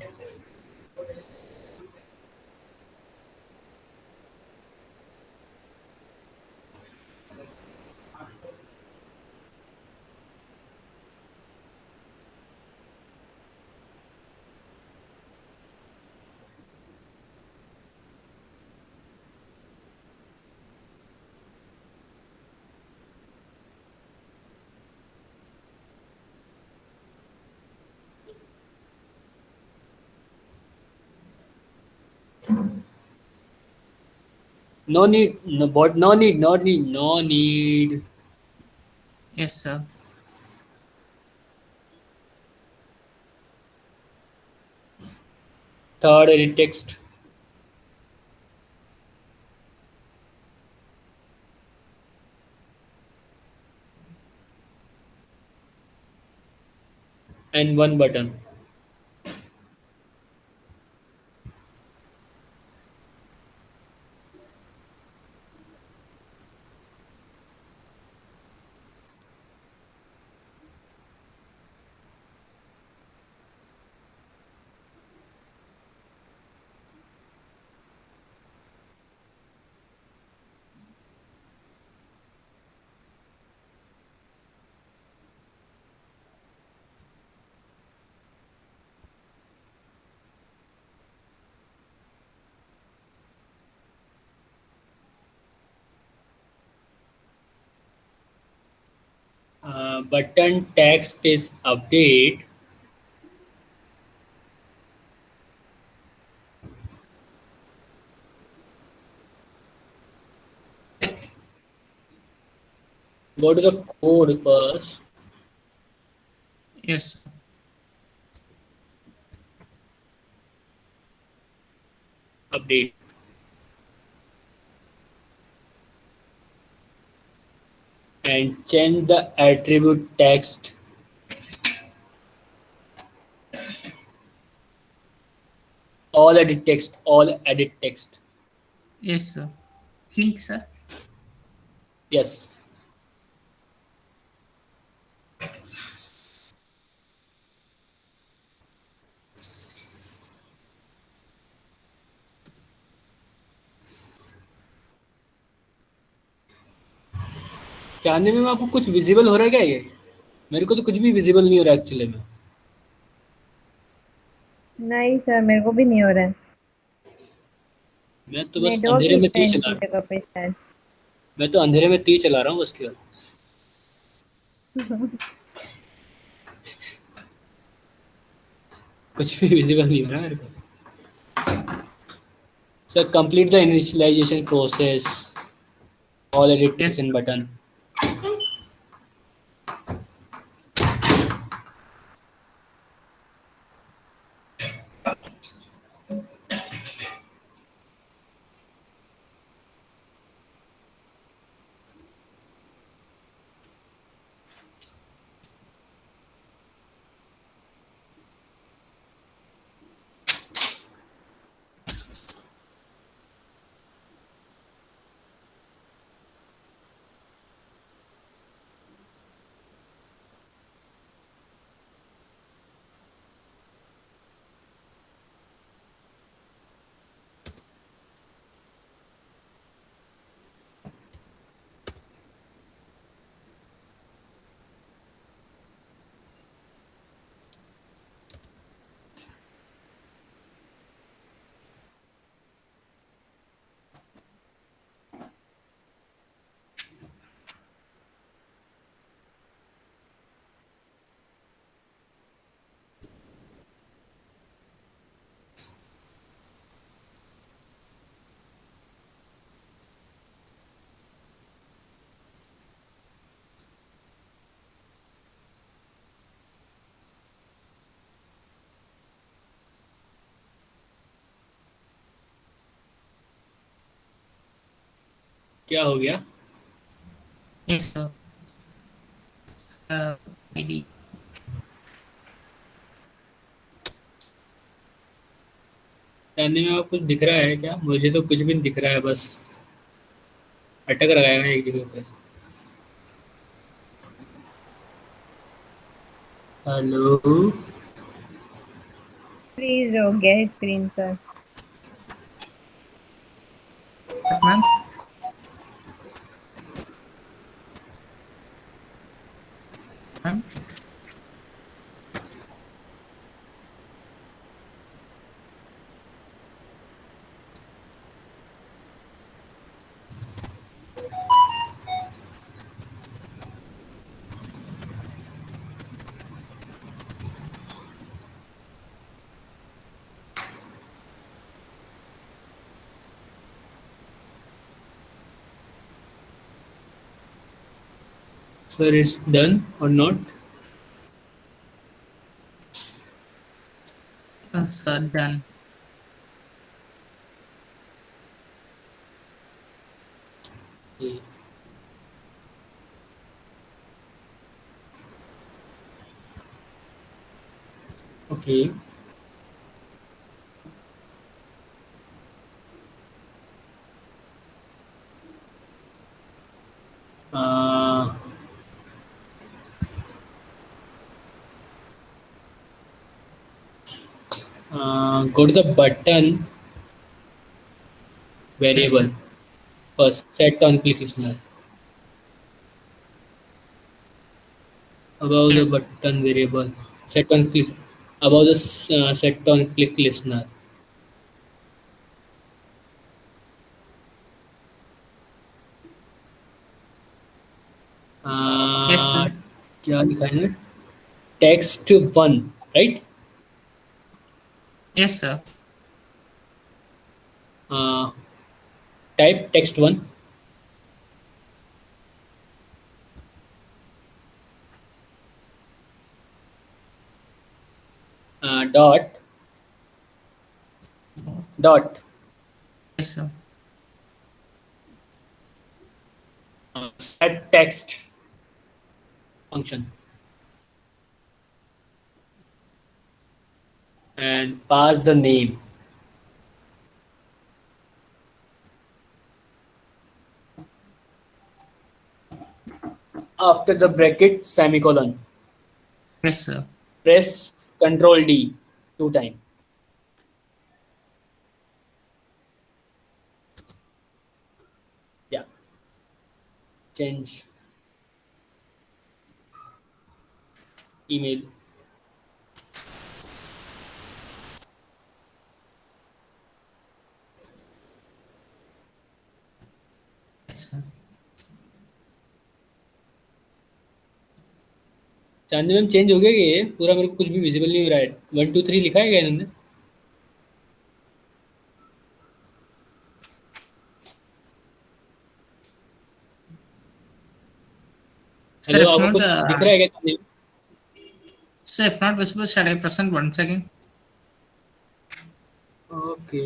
no need, no, but no need. Yes, sir. Third, edit text. And one button. Button text is update. Go to the code first. Yes. Update. And change the attribute text. All edit text. All edit text. Yes, sir. Think, sir. Yes. चांदनी में आपको कुछ visible हो रहा है क्या ये? मेरे को तो कुछ भी विजिबल नहीं हो रहा एक्चुअली में. नहीं सर, मेरे को भी नहीं हो रहा है। मैं तो बस नेटवर्क अंधेरे में इतना तीर इनकी चला रहा हूँ. जगह पे शायद। मैं तो अंधेरे में तीर चला रहा हूँ उसके बाद. कुछ भी विजिबल नहीं हो रहा मेरे को. Sir complete the initialization process. All edit Yes. In button. क्या हो गया? Yes, sir. ID. चांदनी में आपको कुछ दिख रहा है क्या? मुझे तो कुछ भी नहीं दिख रहा है. बस अटक रहा है मैं एक जगह पे. हेलो. फ्रीज हो गया है screen sir. What, ma'am? Ma'am? Sir, it's done or not? Sir, done. Okay. Uh, Go to the button Yes. variable first. Set on click listener. Above the Yes. button variable. Set on click. Above the set on click listener. Yes, sir. क्या लिखा है ना? Text one, right? Yes, sir. Uh, Type text one. Dot dot Yes, sir. set text function and pass the name. After the bracket semicolon. Yes, sir. Press Control D 2 times. Yeah. Change email. Yes, sir. चांदी ma'am change हो गया कि ये पूरा मेरे को कुछ भी विजिबल नहीं हो रहा है. 1 2 3 लिखा है क्या इन्होंने? Sir, हेलो, if आपको not, कुछ दिख रहा है क्या चांदी ma'am? sir, if not visible, shall I present once again? Okay.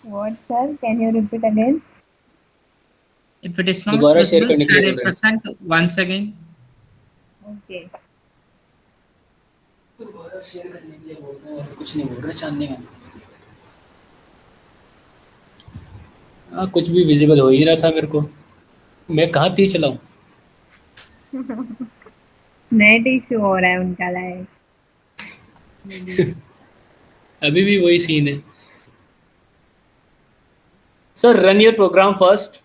What, sir? Can you repeat again? If it is not दोबारा शेयर visible, करने के लिए shall I बोल रहे हैं. present once again? Okay. दोबारा शेयर करने के लिए बोल रहे हैं, और कुछ नहीं बोल रहे चांदी मैम. कुछ भी विजिबल हो ही नहीं रहा था मेरे को. मैं कहाँ तीर चलाऊं? नेट इश्यू हो रहा है उनका लाइक मे बी। अभी भी वही सीन है. Sir run your program first.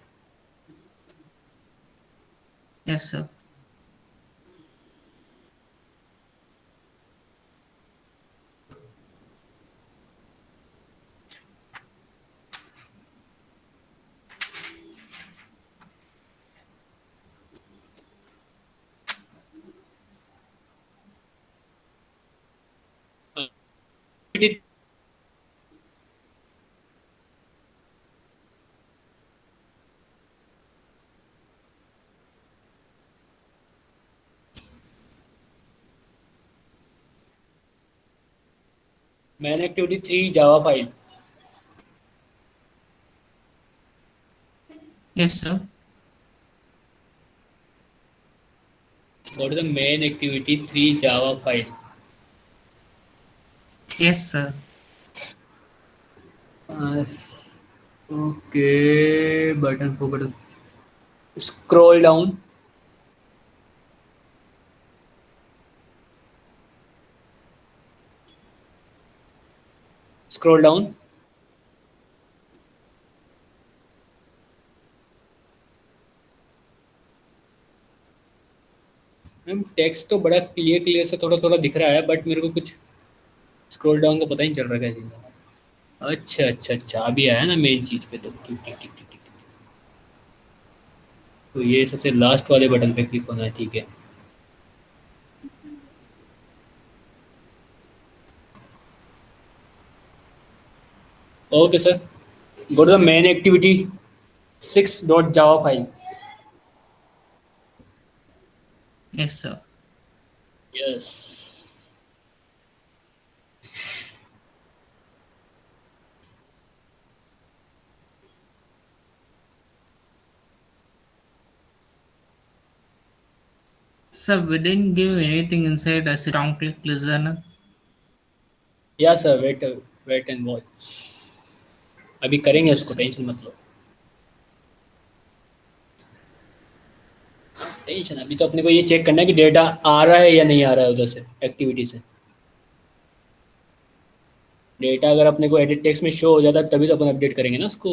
Yes, sir. Main activity 3 Java file. Yes, sir. Go to the main activity 3 Java file. Yes, sir. Okay, button for button. Scroll down. Scroll down. Ma'am text तो बड़ा clear clear से थोड़ा थोड़ा दिख रहा है, but मेरे को कुछ स्क्रॉल डाउन का पता ही नहीं चल रहा क्या चीज़ है. अच्छा अच्छा अच्छा, अभी आया ना मेन चीज़ पे. तो ठीक ठीक ठीक ठीक ठीक. तो ये सबसे लास्ट वाले बटन पे क्लिक होना है. ठीक है. Okay sir. Go to the main activity 6 Java file. Yes, sir. Yes. Sir, we didn't give anything inside a sit on click listener. या sir, wait wait and watch, अभी करेंगे Yes, उसको, sir. Tension मत लो। Tension, अभी तो अपने को ये चेक करना है कि डेटा आ रहा है या नहीं आ रहा है उधर से, एक्टिविटी से। डेटा अगर अपने को एडिट टेक्स्ट में शो हो जाता है तभी तो अपन अपडेट करेंगे ना उसको।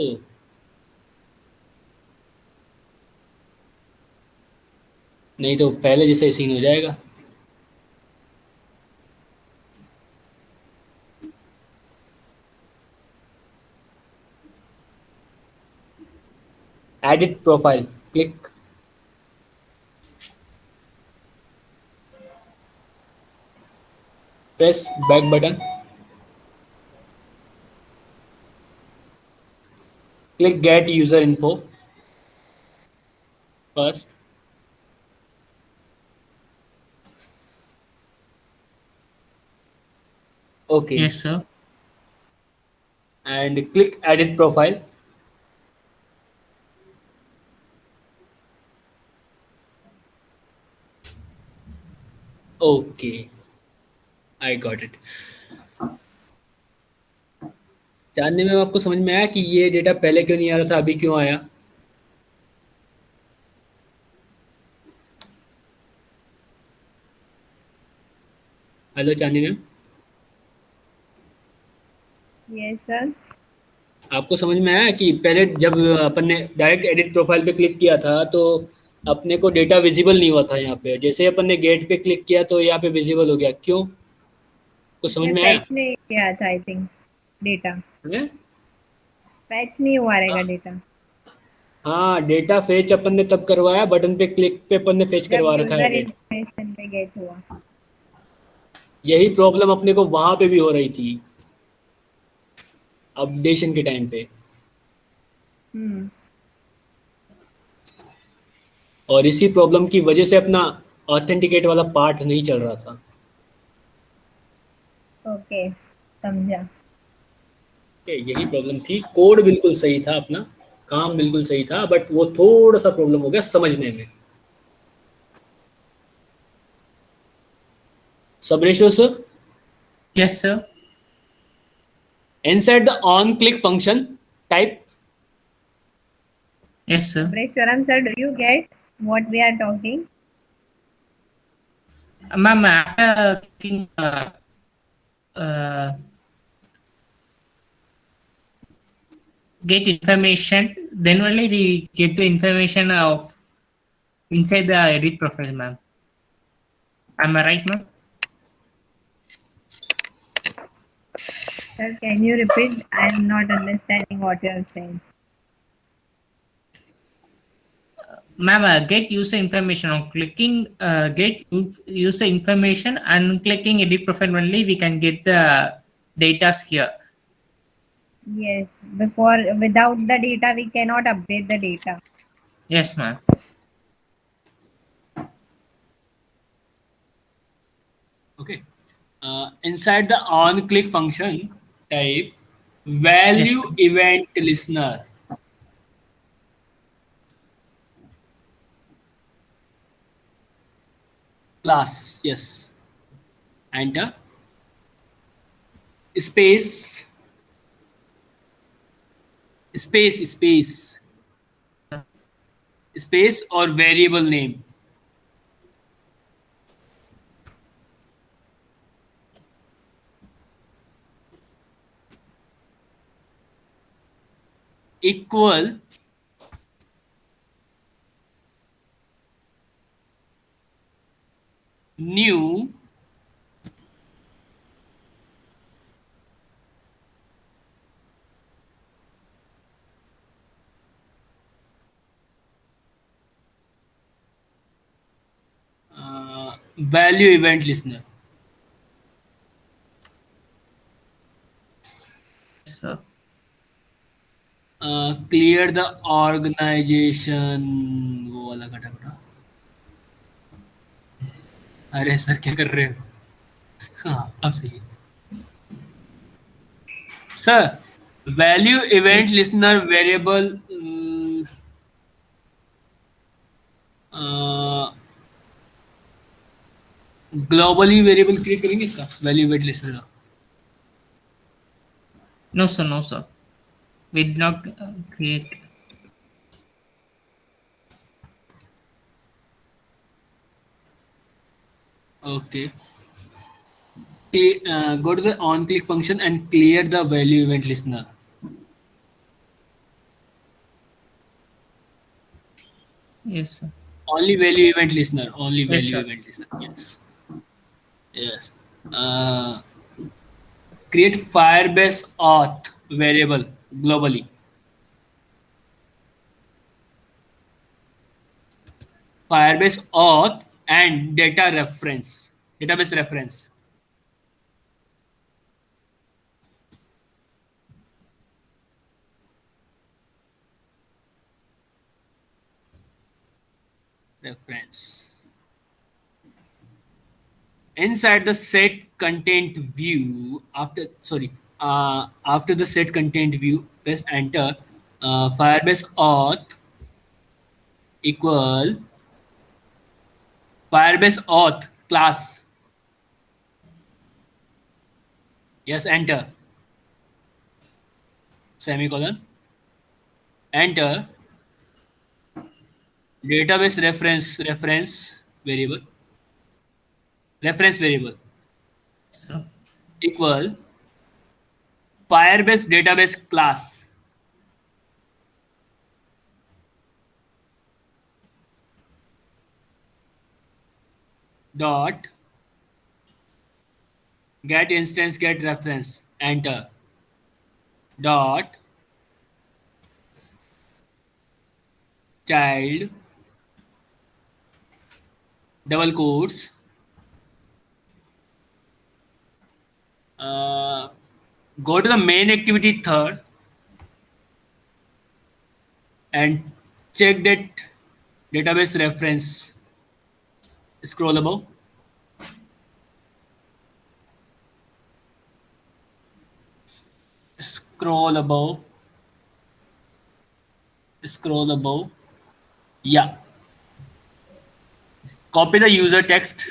नहीं तो पहले जैसे सीन हो जाएगा। Edit profile, click, press back button, click get user info first, okay, Yes, sir. and click edit profile, okay, I got it। जानने में आपको समझ में आया कि ये डेटा पहले क्यों नहीं आ रहा था, अभी क्यों आया? हेलो चांदी मैम, Yes, sir. आपको समझ में आया कि पहले जब अपन ने डायरेक्ट एडिट प्रोफाइल पे क्लिक किया था तो अपने को डेटा विजिबल नहीं हुआ था यहाँ पे, जैसे अपन ने गेट पे क्लिक किया तो यहाँ पे विजिबल हो गया, क्यों? कुछ समझ ये में आया? fetch नहीं किया था, I think, data. हमें? Fetch नहीं हुआ रहेगा हाँ data. हाँ, डेटा फेच अपन ने तब करवाया, बटन पे क्लिक पे अपन ने फेच जब करवा रखा है यूजर डेटा। इन्फॉर्मेशन पे गेट हुआ। यही प्रॉब्लम अपने को वहां पे भी हो रही थी अपडेशन के टाइम पे, हम्म। और इसी प्रॉब्लम की वजह से अपना ऑथेंटिकेट वाला पार्ट नहीं चल रहा था। ओके, समझा। यही प्रॉब्लम थी, कोड बिल्कुल सही था, अपना काम बिल्कुल सही था, बट वो थोड़ा सा प्रॉब्लम हो गया समझने में। सबरेशो sir, Yes, sir. inside the on click function type, Yes, sir. Breshwaram sir, do you get what we are talking? Ma'am, after clicking uh, get information, then only we get the information of inside the edit profile, ma'am. Am I right, ma'am? Sir, can you repeat? I am not understanding what you are saying. Ma'am, get user information on clicking user information and clicking edit profile only we can get the data here. Yes, without the data, we cannot update the data. Yes, ma'am. okay, inside the on click function type value Yes. event listener, class, yes, enter, space, space, space or variable name, equal new value event listener, So clear the organization, वो वाला खटाखटा। अरे sir क्या कर रहे हो? हाँ अब सही है sir. Value event listener variable globally variable create करेंगे इसका वैल्यू वेट लिस्टनर का? No, sir. No, sir. We did not create. Okay. Go to the on click function and clear the value event listener. Yes, sir. Only value event listener. Only Yes, value sir. event listener. Yes. Yes. Uh, Create Firebase auth variable globally. Firebase auth and data reference. Database reference. Reference. Inside the set content view, after the set content view, press enter. Firebase auth equal Firebase auth class. Yes, enter. Semicolon. Enter. Database reference variable. Reference variable So, equal Firebase database class. Dot get instance get reference. Enter. Dot child double quotes go to the main activity third and check that database reference. Scroll above. Scroll above. Scroll above. Yeah. Copy the user text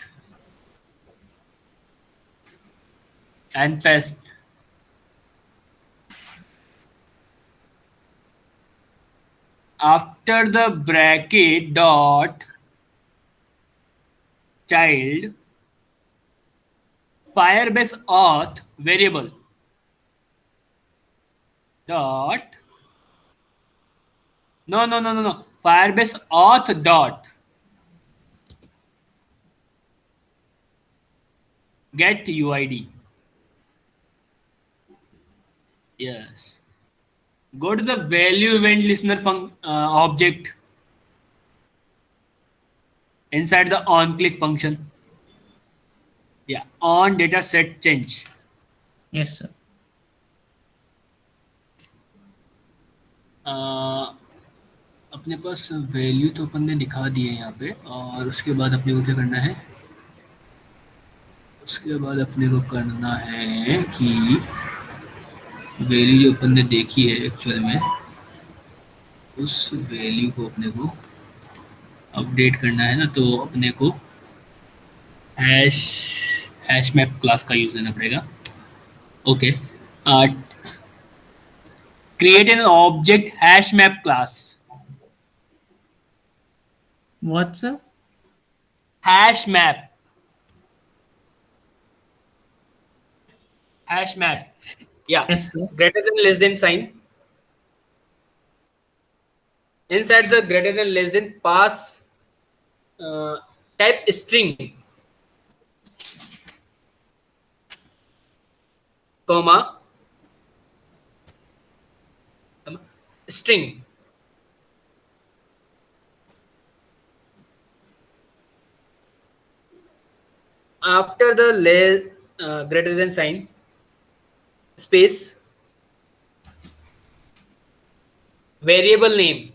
and paste. After the bracket dot child Firebase auth variable dot no Firebase auth dot get UID. Yes. Go to the value event listener object inside the on click function. Yeah, on data set change. yes, sir. अपने पास value तो अपन ने दिखा दी है यहाँ पे और उसके बाद अपने को क्या करना है? उसके बाद अपने को करना है कि वैल्यू जो अपन ने देखी है एक्चुअल में उस वैल्यू को अपने को अपडेट करना है ना, तो अपने को हैश मैप क्लास का यूज करना पड़ेगा. Okay, create an object hash map class. What, sir? Hash map. Hash map. Yeah. Yes, sir. Greater than less than sign. Inside the greater than less than pass type string, comma string. After the greater than sign, space, variable name.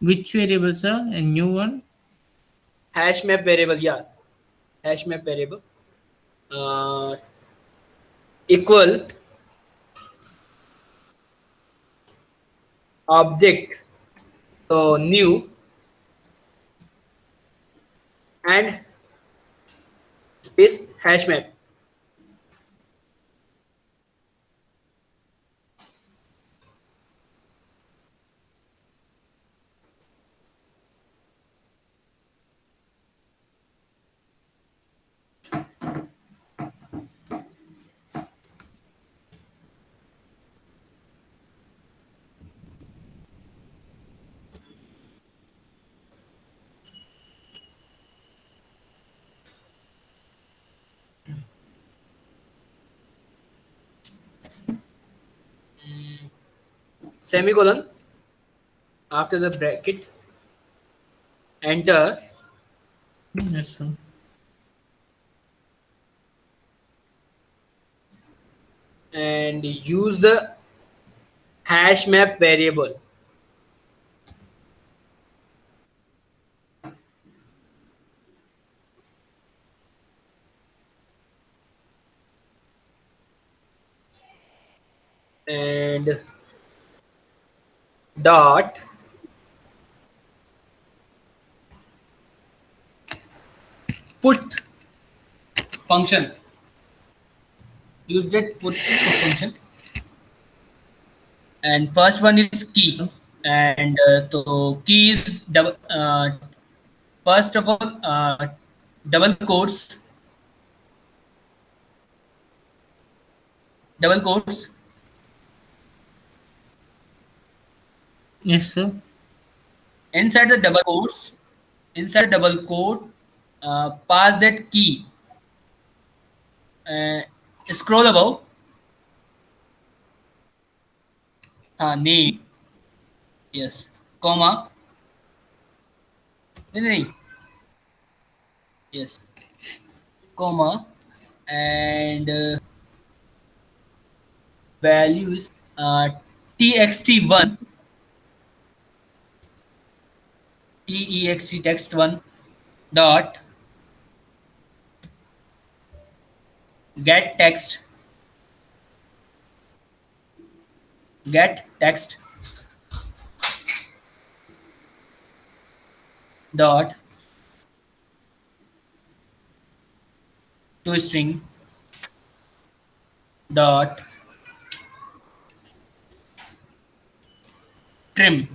Which variable, sir? A new one? Hash map variable, yeah. Hash map variable. Equal object So new and space hash map. Semicolon after the bracket, enter, Yes, sir. and use the hash map variable. And dot put function. Use that put function. And first one is key. And so key is double, first of all, double quotes, double quotes. Yes, sir. Inside the double quotes, inside the double quote, pass that key. Uh, Scroll above, name, yes, comma, नहीं नहीं, yes, comma, and values txt1, text text1 dot get text, get text dot to string dot trim,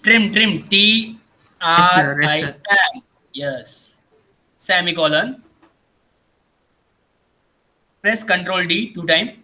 trim t Yes, r sir. Yes, i sir. m, yes, semicolon, press Ctrl D two time.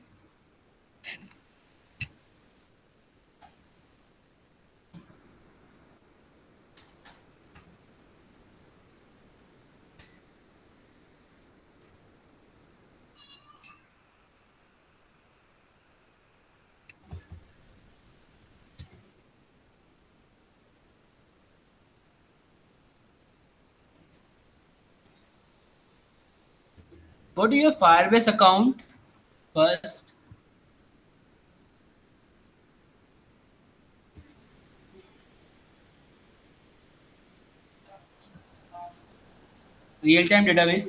Go to your Firebase account first. Real-time database,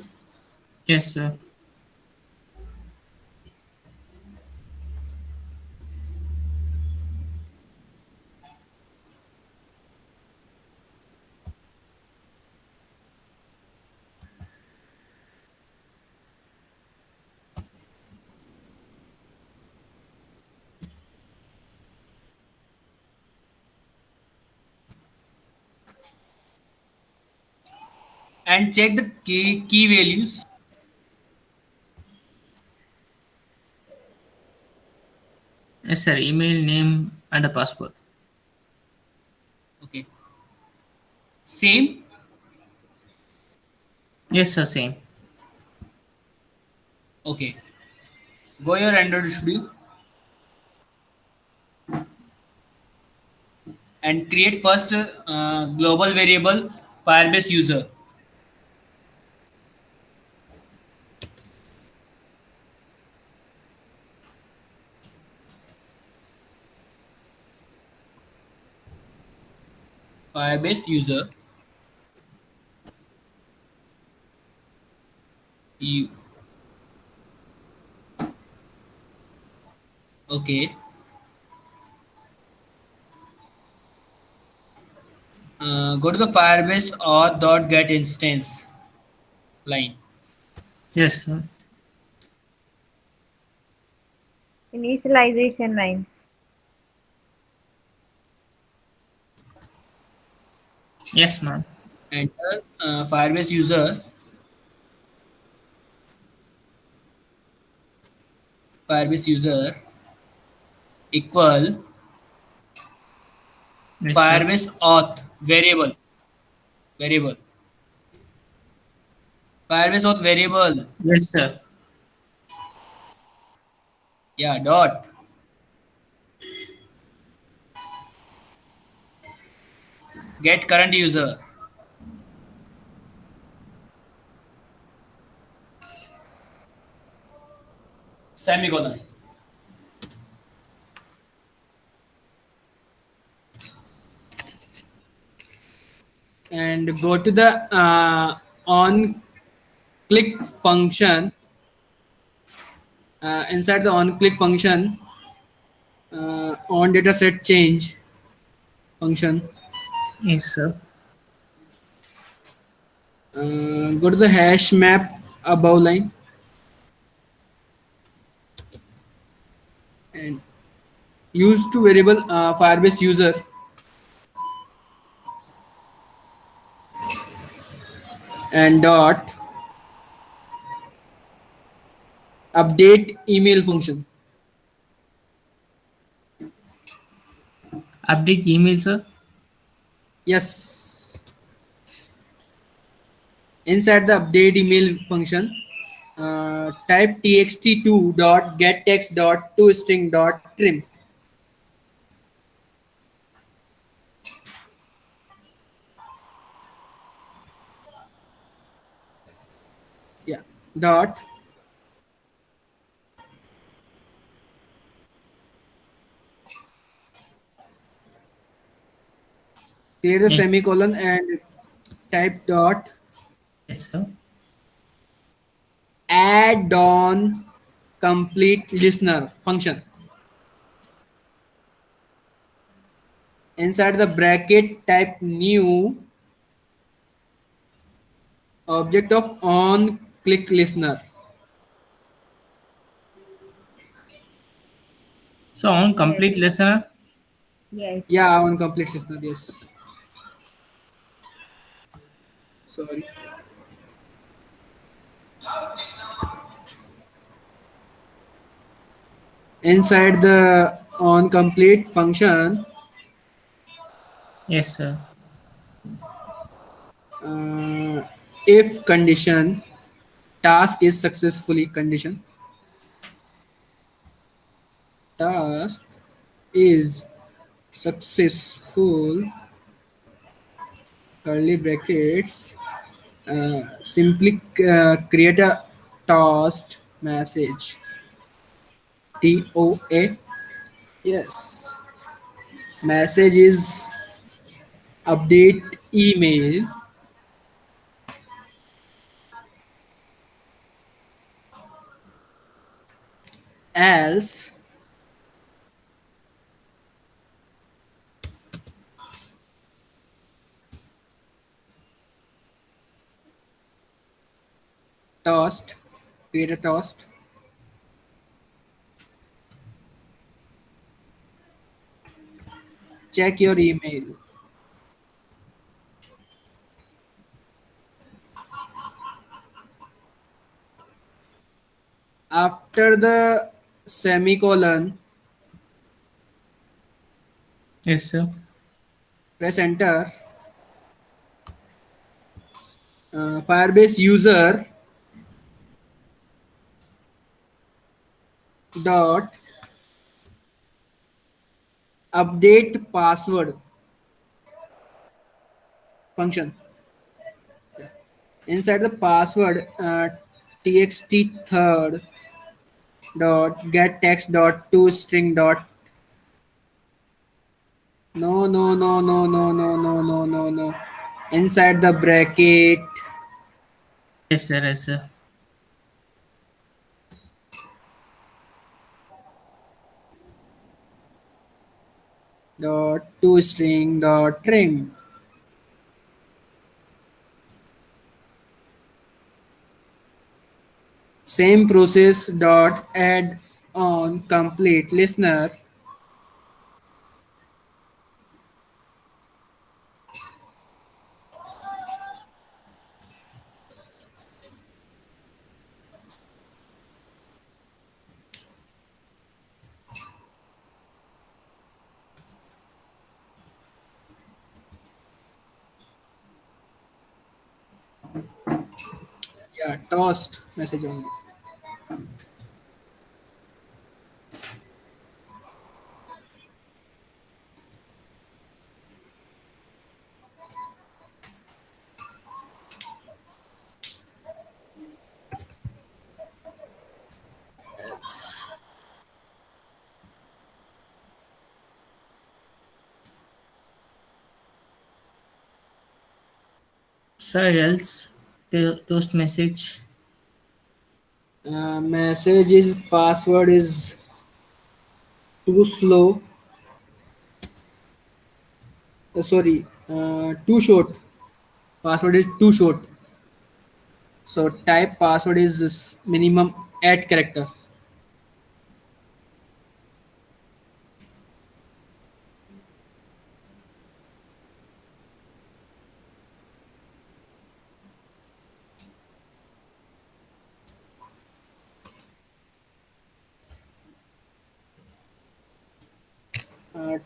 Yes, sir. and check the key values. Yes, sir. Email, name, and a passport. Okay, same. Yes, sir. Same. Okay, go your Android Studio and create first global variable Firebase user. Firebase user u Okay. Go to the Firebase auth dot get instance line. Yes, sir. Initialization line. Yes, ma'am. Enter Firebase user. Firebase user equal Yes, sir. Firebase auth variable. Firebase auth variable. Yes, sir. Yeah, dot get current user. Semicolon. And go to the on click function. Inside the on click function, on data set change function, Yes, sir. go to the hash map above line and use to variable Firebase user and dot update email function. Update email, sir. Yes, inside the update email function, type txt2 dot get text dot to string dot trim. Yeah, dot clear the Yes. semicolon and type dot Yes, sir. add on complete listener function. Inside the bracket, type new object of on click listener. So on Yes. complete listener. Yes. Yeah, on complete listener. Yes. Sorry. Inside the on complete function, Yes, sir. uh, if condition task is successfully condition task is successful curly brackets, simply create a toast message. TOA. Yes. Message is update email else toast. Create a toast. Check your email. After the semicolon, Yes, sir. press enter. Firebase user dot update password function. Inside the password, txt third dot get text dot to string dot no. Inside the bracket, Yes, sir. Yes, sir. dot toString dot trim. Same process dot add on complete listener. Yeah, toast message only. Sir, else the toast message. Message is password is too slow. Sorry, too short. Password is too short. So type password is minimum 8 characters.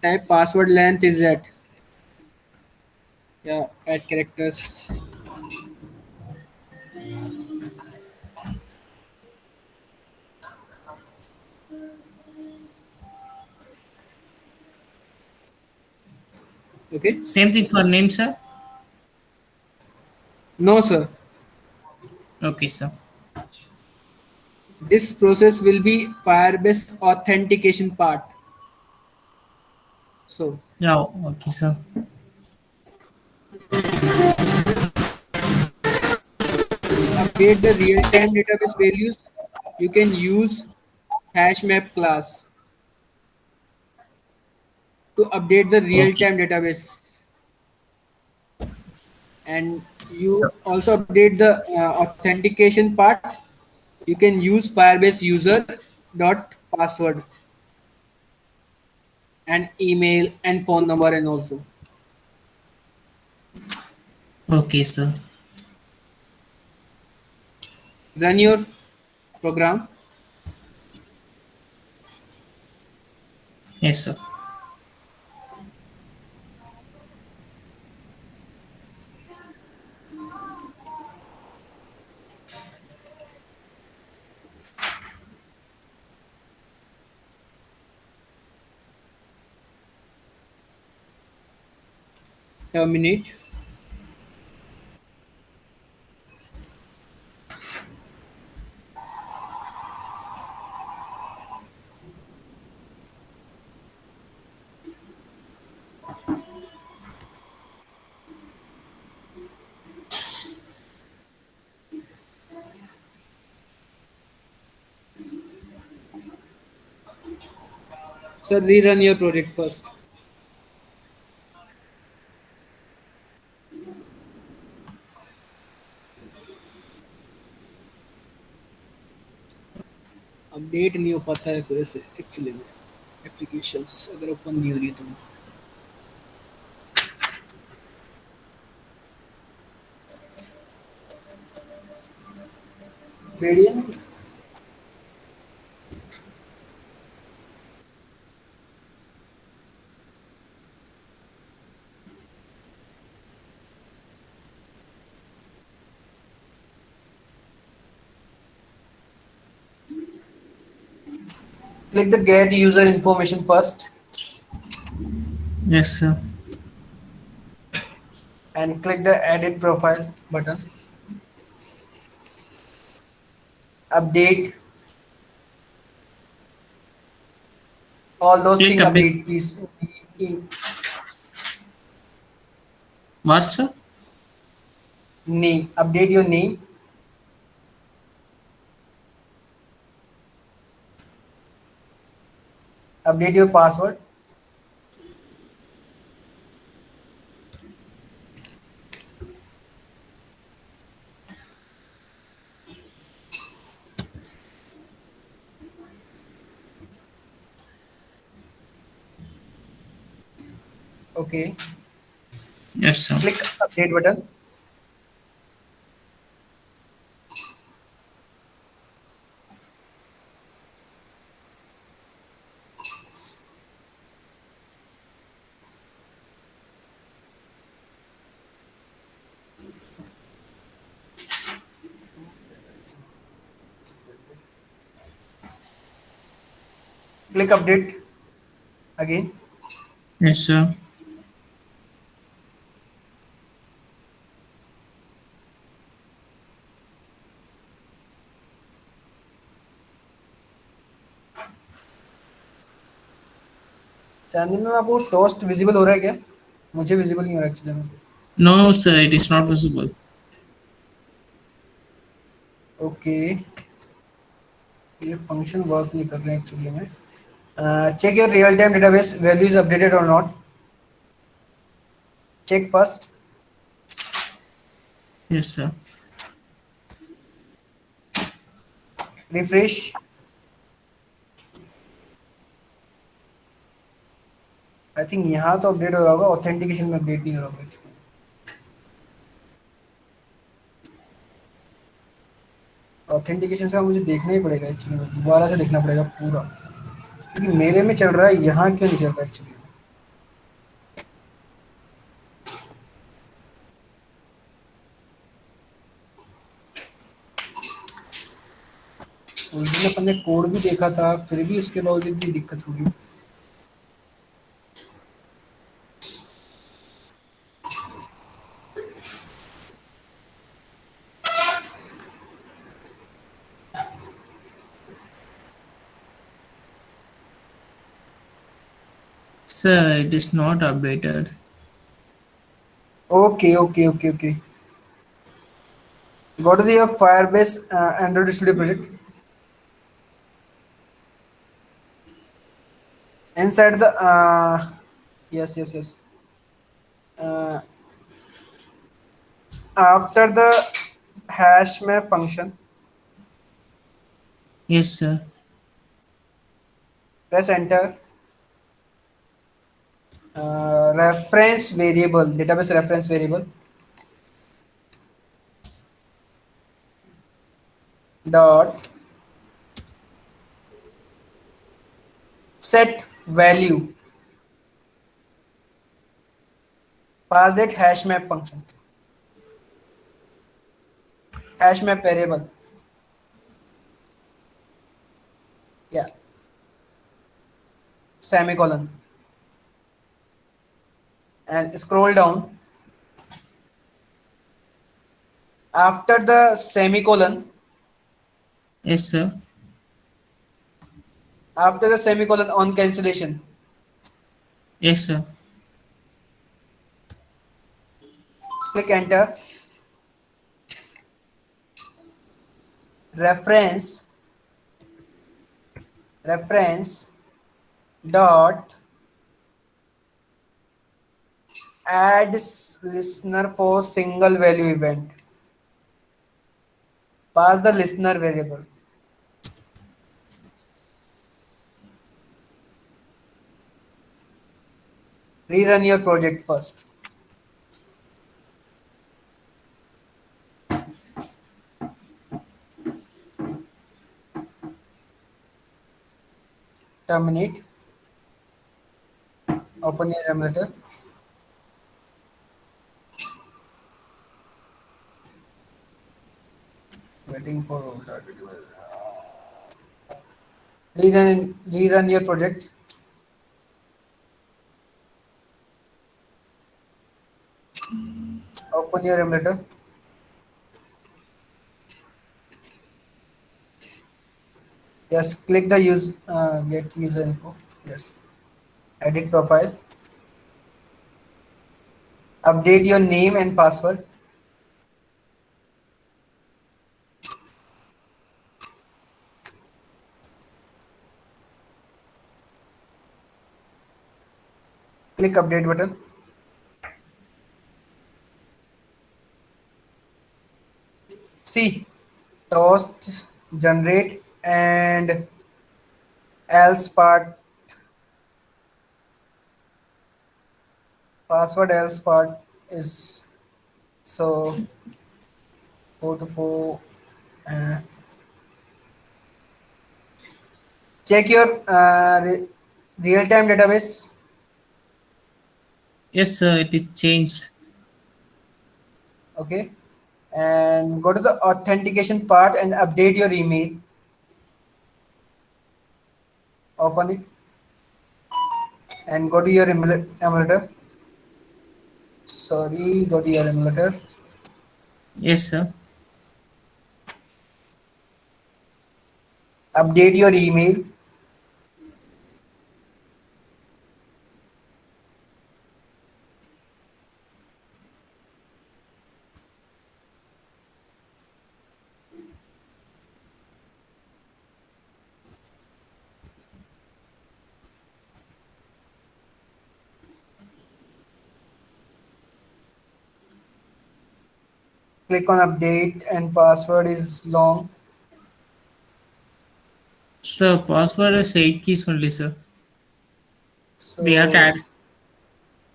Type password length is at, yeah, 8 characters. Okay. Same thing for name, sir. No, sir. Okay, sir. This process will be Firebase authentication part. So Yeah, okay, sir. update the real-time database values. You can use HashMap class to update the Okay. real-time database, and you also update the authentication part. You can use Firebase user dot password and email and phone number and also Okay, sir. run your program. Yes, sir. Terminate. So rerun your project first. Update नहीं हो पाता है पूरे से actually में applications अगर open नहीं हो रही तो Radian. Click the get user information first Yes, sir. and click the edit profile button. Update all those Click things. update. Update please. What, sir? Name. Update your name. Update your password. Okay. Yes, sir. Click update button. Click update again. Yes, sir. चांदनी में आपको toast visible हो रहा है क्या? मुझे visible नहीं हो रहा एक्चुअली में. No, sir, it is not visible. Okay, ये फंक्शन वर्क नहीं कर रहे हैं एक्चुअली में. Check your real time database value is updated और not. Check first. Yes, sir. Refresh. I think यहाँ तो अपडेट हो रहा होगा, ऑथेंटिकेशन में अपडेट नहीं हो रहा होगा actually. ऑथेंटिकेशन का मुझे देखना ही पड़ेगा एक्चुअली में, दोबारा से देखना पड़ेगा पूरा, क्योंकि मेरे में चल रहा है, यहाँ क्यों नहीं चल रहा एक्चुअली. उस दिन अपन ने कोड भी देखा था, फिर भी उसके बावजूद भी दिक्कत होगी. Sir, it is not updated. Okay okay okay okay. Go to the Firebase Android studio project. inside the yes yes yes uh, after the hash map function, Yes, sir. press enter. Reference variable, database reference variable dot set value, pass that hash map function, hash map variable. Yeah, semicolon, and scroll down. After the semicolon, Yes, sir. after the semicolon on cancellation, Yes, sir. click enter. Reference dot add listener for single value event, pass the listener variable. Rerun your project first. Terminate. Open your emulator. Waiting for rerun your project. Open your emulator. Yes, click the use get user info. Yes, edit profile. Update your name and password. Click update button. See, toast generate and else part. password else part is so go to for check your real-time database. Yes, sir, it is changed. Okay, and go to the authentication part and update your email. Open it and go to your emulator. Sorry, go to your emulator. Yes, sir. Update your email. Click on update and password is long. So password is 8 keys only, sir. We have to So add.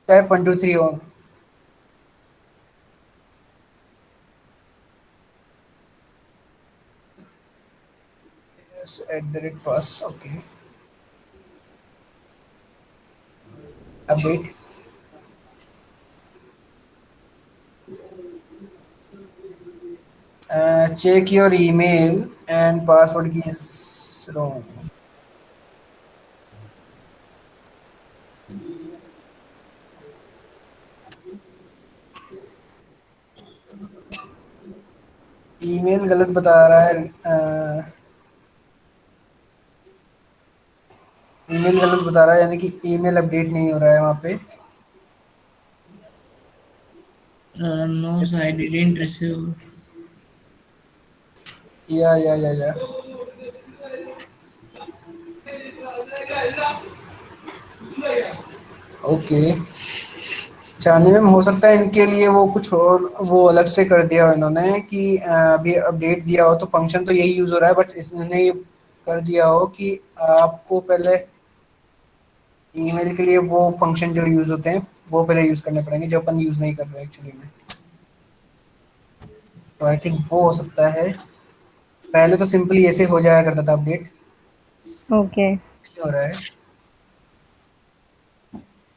type 123 on. Yes, at the rate pass. Okay. Update. Check your email and password key is wrong. Email गलत बता रहा है email गलत बता रहा है यानी कि ईमेल अपडेट नहीं हो रहा है वहाँ पे No, sir, I didn't receive. या ओके चाहने में हो सकता है इनके लिए वो कुछ और वो अलग से कर दिया हो इन्होंने कि अभी अपडेट दिया हो तो फंक्शन तो यही यूज हो रहा है बट इसने ये कर दिया हो कि आपको पहले ईमेल के लिए वो फंक्शन जो यूज होते हैं वो पहले यूज करने पड़ेंगे जो अपन यूज नहीं कर रहे एक्चुअली में तो आई थिंक वो हो सकता है पहले तो सिंपली ऐसे हो जाया करता था अपडेट Okay. नहीं हो रहा है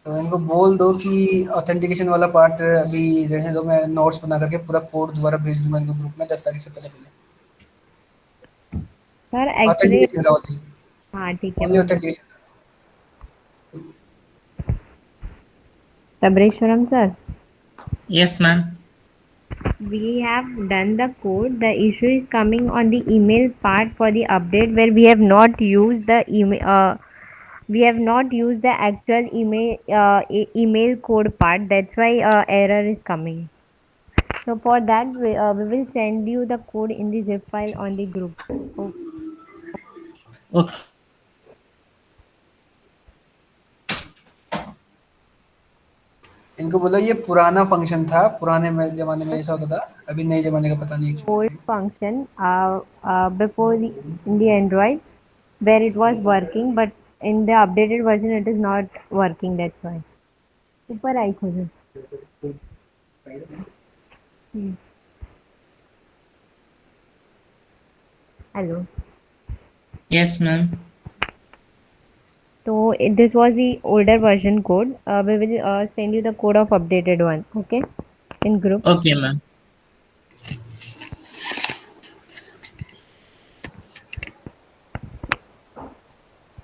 तो इनको बोल दो कि ऑथेंटिकेशन वाला पार्ट अभी रहने दो मैं नोट्स बना करके पूरा कोड दोबारा भेज दूंगा इनको ग्रुप में 10 तारीख से पहले पहले Sir, actually, ऑथेंटिकेशन का ओनली हाँ ठीक है ओनली बोलिए authentication Sabreswaram sir, Yes, ma'am. we have done the code. The issue is coming on the email part for the update where we have not used the email. We have not used the actual email code part. That's why error is coming. So for that, we will send you the code in the zip file on the group. Oh, Okay. इनको बोला ये पुराना function था पुराने में जमाने में ऐसा होता था अभी नए जमाने का पता नहीं old actually function before in the Android where it was working, but in the updated version it is not working. That's why. ऊपर आई खोजो hello Yes, ma'am. so this was the older version code. We will send you the code of updated one. Okay, in group. Okay, ma'am.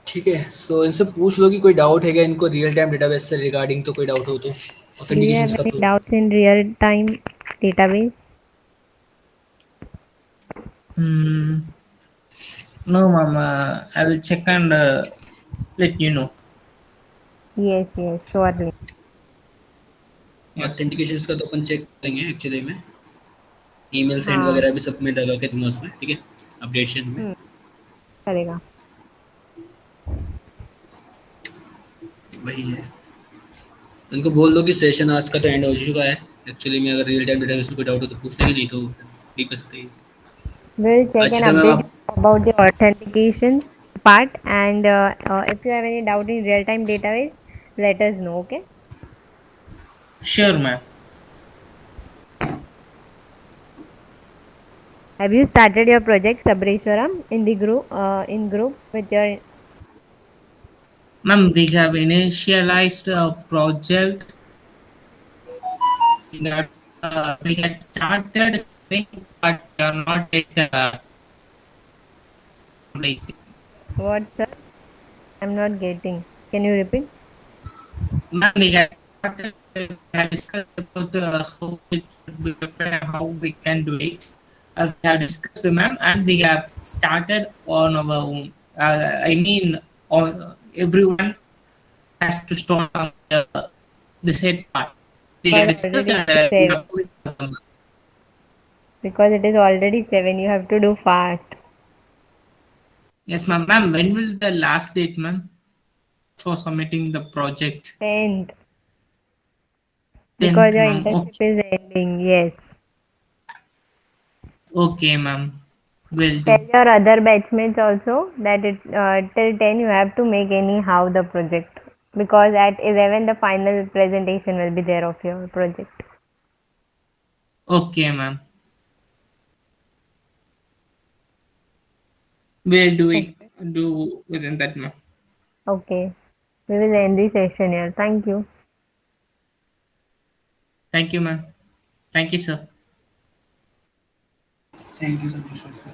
ठीक है सो इनसे पूछ लो कि कोई doubt है क्या इनको रियल टाइम डेटाबेस से रिगार्डिंग तो कोई डाउट हो तो Do you have ऑथेंटिकेशन का any तो doubts in real time database? No, ma'am. I will check and let you know. Yes, surely. Authentication का तो अपन चेक करेंगे एक्चुअली में ईमेल सेंड हाँ वगैरह भी सब में लगा के दूंगा उसमें ठीक है अपडेशन में करेगा वही है तो उनको बोल दो कि सेशन आज का तो एंड हो चुका है एक्चुअली में अगर रियल टाइम डेटाबेस में कोई डाउट हो तो पूछ लेंगे नहीं तो भी कर सकते हैं We'll check and अच्छा मैम update आप you about the authentication part, and if you have any doubt in real-time database, let us know. Okay. Sure, ma'am. Have you started your project, Sabrishwaram, in the group, in group with your? Ma'am, we have initialized a project. That we had started something, but we are not yet complete. What, sir? I'm not getting. Can you repeat? Ma'am, we had started, we had discussed about how it should be prepared and how we can do it. We have discussed, ma'am, and we have started on our own. I mean, on everyone has to start on the said part. We Because have discussed already and we 7. have put them. Because it is already 7. You have to do fast. Yes, ma'am. Ma'am, when will the last date, ma'am, for submitting the project? 10th. Because 10th, your ma'am. internship is ending. Yes. Okay, ma'am. Will Tell do. your other batchmates also that till 10 you have to make anyhow the project. Because at 11 the final presentation will be there of your project. Okay, ma'am. We'll do it. Okay. Do within that, ma'am. Okay. We will end the session here. Thank you. Thank you, ma'am. Thank you, sir. Thank you so much, sir.